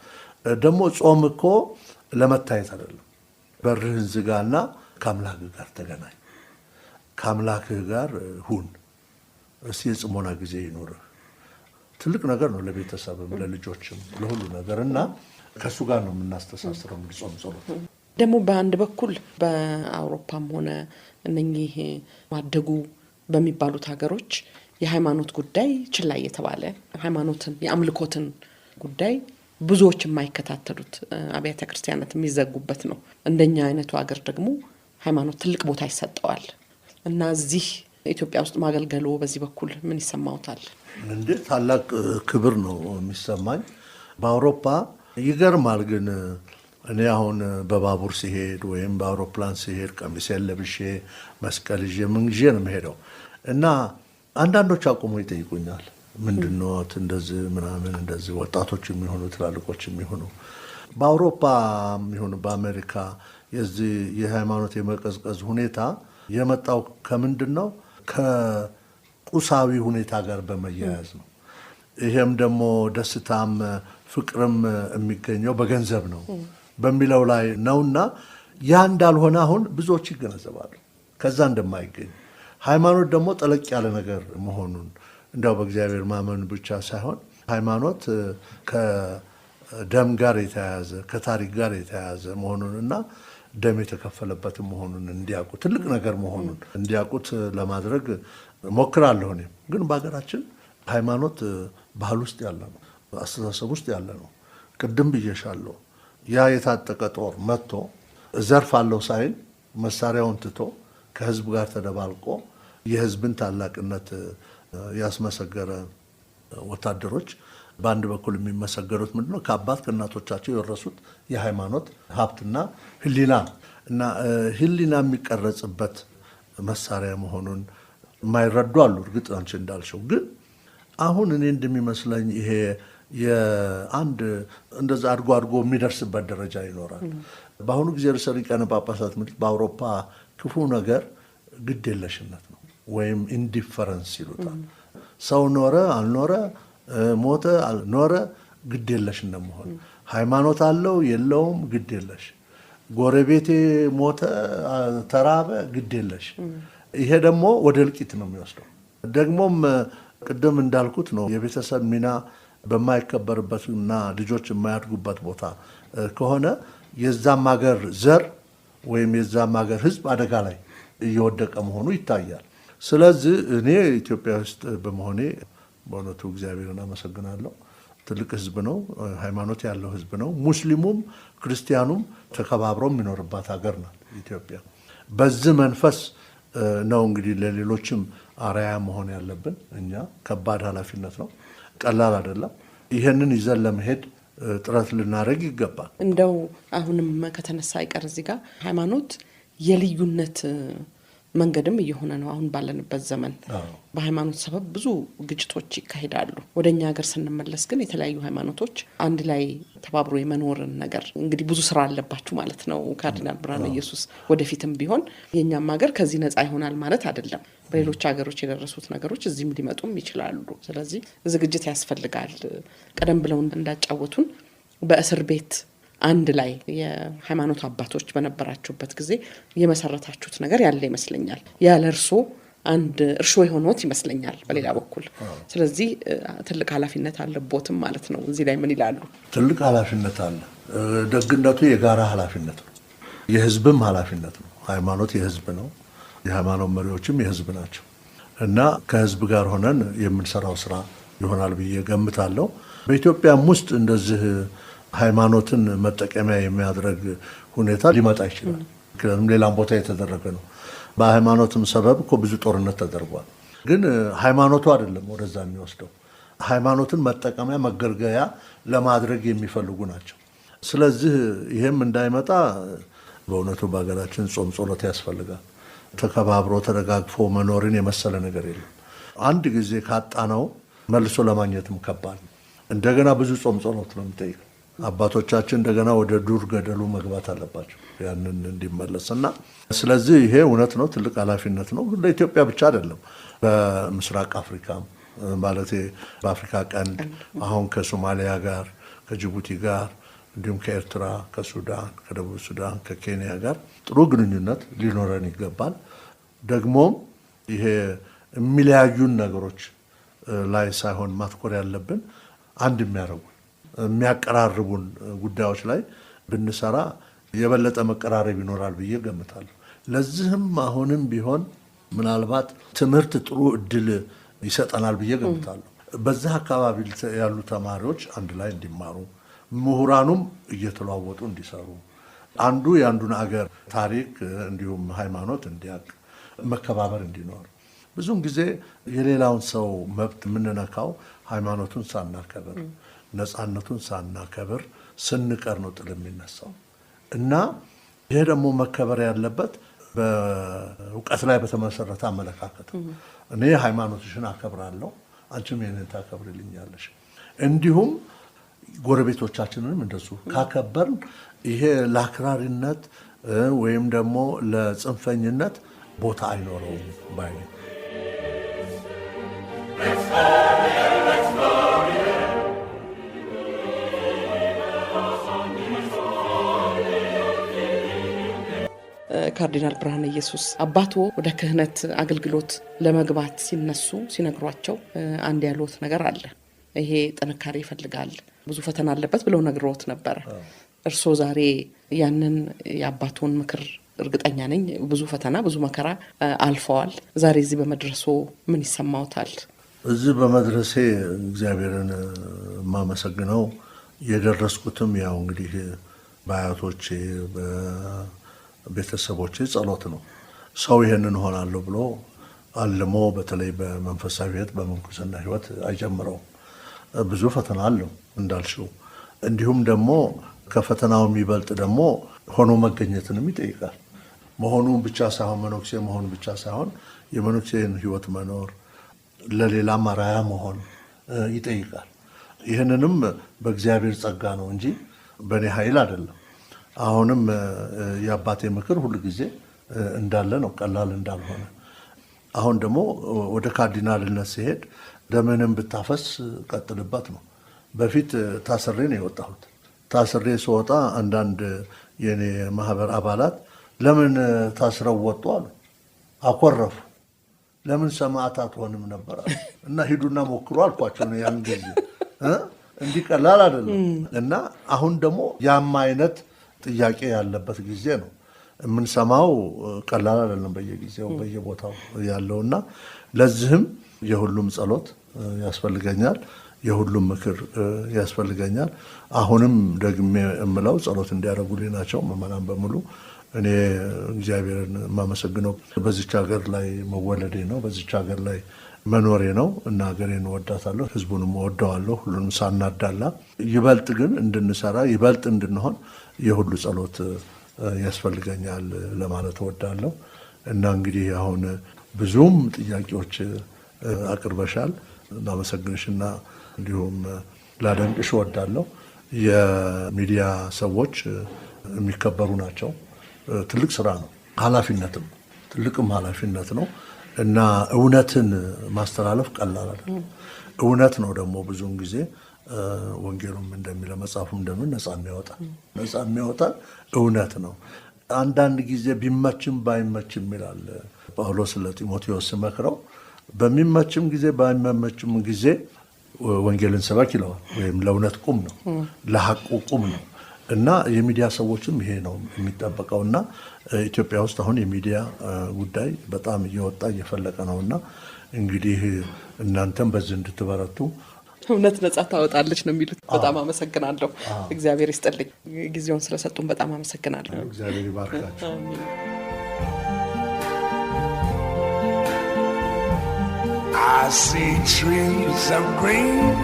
ደግሞ ጾም እኮ ለመታየት አይደለም። በርህን ዝጋና ከአምላክህ ጋር ተገናኝ፣ ከአምላክህ ጋር ሁን። እስቲ የጽሞና ጊዜ ይኖርህ። ትልቅ ነገር ነው ለቤተሰብም ለልጆችም ለሁሉ ነገር እና ከሱ ጋር ነው የምናስተሳስረው ጾም ጸሎት። ደግሞ በአንድ በኩል በአውሮፓም ሆነ እነኚህ ማደጉ በሚባሉት ሀገሮች የሃይማኖት ጉዳይ ችላ እየተባለ ሃይማኖትን የአምልኮትን ጉዳይ ብዙዎች የማይከታተሉት አብያተ ክርስቲያናት የሚዘጉበት ነው። እንደኛ አይነቱ ሀገር ደግሞ ሃይማኖት ትልቅ ቦታ ይሰጠዋል እና እዚህ ኢትዮጵያ ውስጥ ማገልገሉ በዚህ በኩል ምን ይሰማውታል? እንዴ ታላቅ ክብር ነው የሚሰማኝ። በአውሮፓ ይገርማል። ግን እኔ አሁን በባቡር ሲሄድ ወይም በአውሮፕላን ሲሄድ ቀሚሴን ለብሼ መስቀል ይዤ ምን ይዤ ነው የምሄደው እና አንዳንዶች አቁሞ ይጠይቁኛል። ምንድነው እንደዚህ ምናምን እንደዚህ ወጣቶች የሚሆኑ ትላልቆች የሚሆኑ በአውሮፓ የሚሆኑ በአሜሪካ የዚህ የሃይማኖት የመቀዝቀዝ ሁኔታ የመጣው ከምንድነው? ከቁሳዊ ሁኔታ ጋር በመያያዝ ነው። ይሄም ደግሞ ደስታም ፍቅርም የሚገኘው በገንዘብ ነው በሚለው ላይ ነውና ያ እንዳልሆነ አሁን ብዙዎች ይገነዘባሉ። ከዛ እንደማይገኝ ሃይማኖት ደግሞ ጠለቅ ያለ ነገር መሆኑን እንደው በእግዚአብሔር ማመን ብቻ ሳይሆን ሃይማኖት ከደም ጋር የተያያዘ ከታሪክ ጋር የተያያዘ መሆኑንና ደም የተከፈለበት መሆኑን እንዲያውቁ ትልቅ ነገር መሆኑን እንዲያውቁት ለማድረግ ሞክራለሁ። እኔም ግን በሀገራችን ሃይማኖት ባህል ውስጥ ያለ ነው፣ አስተሳሰብ ውስጥ ያለ ነው። ቅድም ብዬሻለሁ። ያ የታጠቀ ጦር መጥቶ ዘርፋለሁ ሳይል መሳሪያውን ትቶ ከህዝብ ጋር ተደባልቆ የህዝብን ታላቅነት ያስመሰገረ ወታደሮች በአንድ በኩል የሚመሰገሩት ምንድነው? ከአባት ከእናቶቻቸው የወረሱት የሃይማኖት ሀብትና ህሊና እና ህሊና የሚቀረጽበት መሳሪያ መሆኑን የማይረዱ አሉ። እርግጥ አንቺ እንዳልሽው ግን አሁን እኔ እንደሚመስለኝ ይሄ የአንድ እንደዛ አድጎ የሚደርስበት ደረጃ ይኖራል። በአሁኑ ጊዜ ርዕሰ ሊቃነ ጳጳሳት በአውሮፓ ክፉ ነገር ግድ የለሽነት ነው ወይም ኢንዲፈረንስ ይሉታል። ሰው ኖረ አልኖረ ሞተ አልኖረ ግድ የለሽ እንደመሆን፣ ሃይማኖት አለው የለውም ግድ የለሽ፣ ጎረቤቴ ሞተ ተራበ ግድ የለሽ። ይሄ ደግሞ ወደ እልቂት ነው የሚወስደው። ደግሞም ቅድም እንዳልኩት ነው የቤተሰብ ሚና በማይከበርበትና ልጆች የማያድጉበት ቦታ ከሆነ የዛም ሀገር ዘር ወይም የዛም ሀገር ህዝብ አደጋ ላይ እየወደቀ መሆኑ ይታያል። ስለዚህ እኔ ኢትዮጵያ ውስጥ በመሆኔ በእውነቱ እግዚአብሔርን አመሰግናለሁ። ትልቅ ህዝብ ነው፣ ሃይማኖት ያለው ህዝብ ነው። ሙስሊሙም ክርስቲያኑም ተከባብረው የሚኖርባት ሀገር ናት ኢትዮጵያ። በዚህ መንፈስ ነው እንግዲህ ለሌሎችም አርአያ መሆን ያለብን እኛ። ከባድ ኃላፊነት ነው፣ ቀላል አይደለም። ይሄንን ይዘን ለመሄድ ጥረት ልናደርግ ይገባል። እንደው አሁንም ከተነሳ አይቀር እዚህ ጋር ሃይማኖት የልዩነት መንገድም እየሆነ ነው። አሁን ባለንበት ዘመን በሃይማኖት ሰበብ ብዙ ግጭቶች ይካሄዳሉ። ወደኛ ሀገር ስንመለስ ግን የተለያዩ ሃይማኖቶች አንድ ላይ ተባብሮ የመኖርን ነገር እንግዲህ ብዙ ስራ አለባችሁ ማለት ነው። ካርዲናል ብርሃነ ኢየሱስ ወደፊትም ቢሆን የኛም ሀገር ከዚህ ነፃ ይሆናል ማለት አይደለም። በሌሎች ሀገሮች የደረሱት ነገሮች እዚህም ሊመጡም ይችላሉ። ስለዚህ ዝግጅት ያስፈልጋል። ቀደም ብለው እንዳጫወቱን በእስር ቤት አንድ ላይ የሃይማኖት አባቶች በነበራችሁበት ጊዜ የመሰረታችሁት ነገር ያለ ይመስለኛል። ያለ እርሶ አንድ እርሾ የሆነዎት ይመስለኛል በሌላ በኩል። ስለዚህ ትልቅ ኃላፊነት አለቦትም ማለት ነው። እዚህ ላይ ምን ይላሉ? ትልቅ ኃላፊነት አለ። ደግነቱ የጋራ ኃላፊነት ነው፣ የህዝብም ኃላፊነት ነው። ሃይማኖት የህዝብ ነው፣ የሃይማኖት መሪዎችም የህዝብ ናቸው እና ከህዝብ ጋር ሆነን የምንሰራው ስራ ይሆናል ብዬ ገምታለሁ። በኢትዮጵያም ውስጥ እንደዚህ ሃይማኖትን መጠቀሚያ የሚያደርግ ሁኔታ ሊመጣ ይችላል። ምክንያቱም ሌላም ቦታ የተደረገ ነው። በሃይማኖትም ሰበብ እኮ ብዙ ጦርነት ተደርጓል። ግን ሃይማኖቱ አይደለም ወደዛ የሚወስደው። ሃይማኖትን መጠቀሚያ መገልገያ ለማድረግ የሚፈልጉ ናቸው። ስለዚህ ይሄም እንዳይመጣ በእውነቱ በሀገራችን ጾም ጸሎት ያስፈልጋል። ተከባብሮ ተደጋግፎ መኖርን የመሰለ ነገር የለም። አንድ ጊዜ ካጣነው መልሶ ለማግኘትም ከባድ ነው። እንደገና ብዙ ጾም ጸሎት ነው የሚጠይቀው። አባቶቻችን እንደገና ወደ ዱር ገደሉ መግባት አለባቸው ያንን እንዲመለስና ስለዚህ ይሄ እውነት ነው፣ ትልቅ ኃላፊነት ነው። ለኢትዮጵያ ብቻ አይደለም፣ በምስራቅ አፍሪካም ማለት በአፍሪካ ቀንድ አሁን ከሶማሊያ ጋር ከጅቡቲ ጋር እንዲሁም ከኤርትራ፣ ከሱዳን፣ ከደቡብ ሱዳን፣ ከኬንያ ጋር ጥሩ ግንኙነት ሊኖረን ይገባል። ደግሞም ይሄ የሚለያዩን ነገሮች ላይ ሳይሆን ማትኮር ያለብን አንድ የሚያቀራርቡን ጉዳዮች ላይ ብንሰራ የበለጠ መቀራረብ ይኖራል ብዬ ገምታለሁ። ለዚህም አሁንም ቢሆን ምናልባት ትምህርት ጥሩ እድል ይሰጠናል ብዬ ገምታለሁ። በዛ አካባቢ ያሉ ተማሪዎች አንድ ላይ እንዲማሩ፣ ምሁራኑም እየተለዋወጡ እንዲሰሩ፣ አንዱ የአንዱን አገር ታሪክ እንዲሁም ሃይማኖት እንዲያውቅ፣ መከባበር እንዲኖር። ብዙውን ጊዜ የሌላውን ሰው መብት የምንነካው ሃይማኖቱን ሳናከብር፣ ነፃነቱን ሳናከብር ስንቀር ነው ጥል የሚነሳው እና ይሄ ደግሞ መከበር ያለበት በእውቀት ላይ በተመሰረተ አመለካከት። እኔ ሃይማኖትሽን አከብራለሁ፣ አንቺም ይሄንን ታከብርልኛለሽ። እንዲሁም ጎረቤቶቻችንንም እንደሱ ካከበርን ይሄ ለአክራሪነት ወይም ደግሞ ለጽንፈኝነት ቦታ አይኖረውም ባይ ካርዲናል ብርሃነ ኢየሱስ አባቶ ወደ ክህነት አገልግሎት ለመግባት ሲነሱ ሲነግሯቸው አንድ ያሉት ነገር አለ። ይሄ ጥንካሬ ይፈልጋል፣ ብዙ ፈተና አለበት ብለው ነግረውት ነበር። እርስዎ ዛሬ ያንን የአባቶን ምክር እርግጠኛ ነኝ ብዙ ፈተና ብዙ መከራ አልፈዋል። ዛሬ እዚህ በመድረሶ ምን ይሰማዎታል? እዚህ በመድረሴ እግዚአብሔርን የማመሰግነው የደረስኩትም ያው እንግዲህ በአያቶቼ በቤተሰቦቼ ጸሎት ነው። ሰው ይሄንን ሆናለሁ ብሎ አልሞ በተለይ በመንፈሳዊ ሕይወት በመንኩስና ሕይወት አይጀምረውም። ብዙ ፈተና አለው እንዳልሽው። እንዲሁም ደግሞ ከፈተናው የሚበልጥ ደግሞ ሆኖ መገኘትንም ይጠይቃል። መሆኑን ብቻ ሳይሆን መነኩሴ መሆን ብቻ ሳይሆን የመነኩሴን ሕይወት መኖር ለሌላ አርአያ መሆን ይጠይቃል። ይህንንም በእግዚአብሔር ጸጋ ነው እንጂ በእኔ ኃይል አይደለም። አሁንም የአባቴ ምክር ሁሉ ጊዜ እንዳለ ነው፣ ቀላል እንዳልሆነ። አሁን ደግሞ ወደ ካርዲናልነት ሲሄድ ደምንም ብታፈስ ቀጥልበት ነው። በፊት ታስሬ ነው የወጣሁት። ታስሬ ስወጣ አንዳንድ የኔ ማህበር አባላት ለምን ታስረው ወጡ አሉ፣ አኮረፉ። ለምን ሰማዕታት ሆንም ነበር እና ሂዱና ሞክሩ አልኳቸው። ያን ጊዜ እንዲህ ቀላል አይደለም እና አሁን ደግሞ ያም አይነት ጥያቄ ያለበት ጊዜ ነው የምንሰማው። ቀላል አይደለም በየጊዜው በየቦታው ያለውና ለዚህም የሁሉም ጸሎት ያስፈልገኛል፣ የሁሉም ምክር ያስፈልገኛል። አሁንም ደግሜ የምለው ጸሎት እንዲያደርጉልኝ ናቸው ምዕመናን በሙሉ። እኔ እግዚአብሔርን የማመሰግነው በዚች ሀገር ላይ መወለዴ ነው፣ በዚች ሀገር ላይ መኖሬ ነው እና ሀገሬን እወዳታለሁ፣ ህዝቡንም እወደዋለሁ፣ ሁሉንም ሳናዳላ። ይበልጥ ግን እንድንሰራ ይበልጥ እንድንሆን የሁሉ ጸሎት ያስፈልገኛል ለማለት እወዳለሁ እና እንግዲህ አሁን ብዙም ጥያቄዎች አቅርበሻል። ላመሰግንሽና እንዲሁም ላደንቅሽ እወዳለሁ። የሚዲያ ሰዎች የሚከበሩ ናቸው። ትልቅ ስራ ነው፣ ኃላፊነትም ትልቅም ኃላፊነት ነው እና እውነትን ማስተላለፍ ቀላል አይደለም። እውነት ነው ደግሞ ብዙውን ጊዜ ወንጌሉም እንደሚለው መጽሐፉም እንደምን ነፃ የሚያወጣ እውነት ነው። አንዳንድ ጊዜ ቢመችም ባይመችም ይላል ጳውሎስ ለጢሞቴዎስ መክረው፣ በሚመችም ጊዜ ባይመችም ጊዜ ወንጌልን ስበክ ይለዋል። ወይም ለእውነት ቁም ነው፣ ለሐቁ ቁም ነው እና የሚዲያ ሰዎችም ይሄ ነው የሚጠበቀው እና ኢትዮጵያ ውስጥ አሁን የሚዲያ ጉዳይ በጣም እየወጣ እየፈለቀ ነው እና እንግዲህ እናንተም በዚህ እንድትበረቱ። እውነት ነጻ ታወጣለች ነው የሚሉት። በጣም አመሰግናለሁ። እግዚአብሔር ይስጥልኝ። ጊዜውን ስለሰጡን በጣም አመሰግናለሁ። እግዚአብሔር ይባርካችሁ። I see trees of green,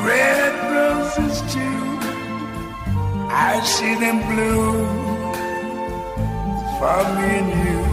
red roses too. I see them bloom for me and you.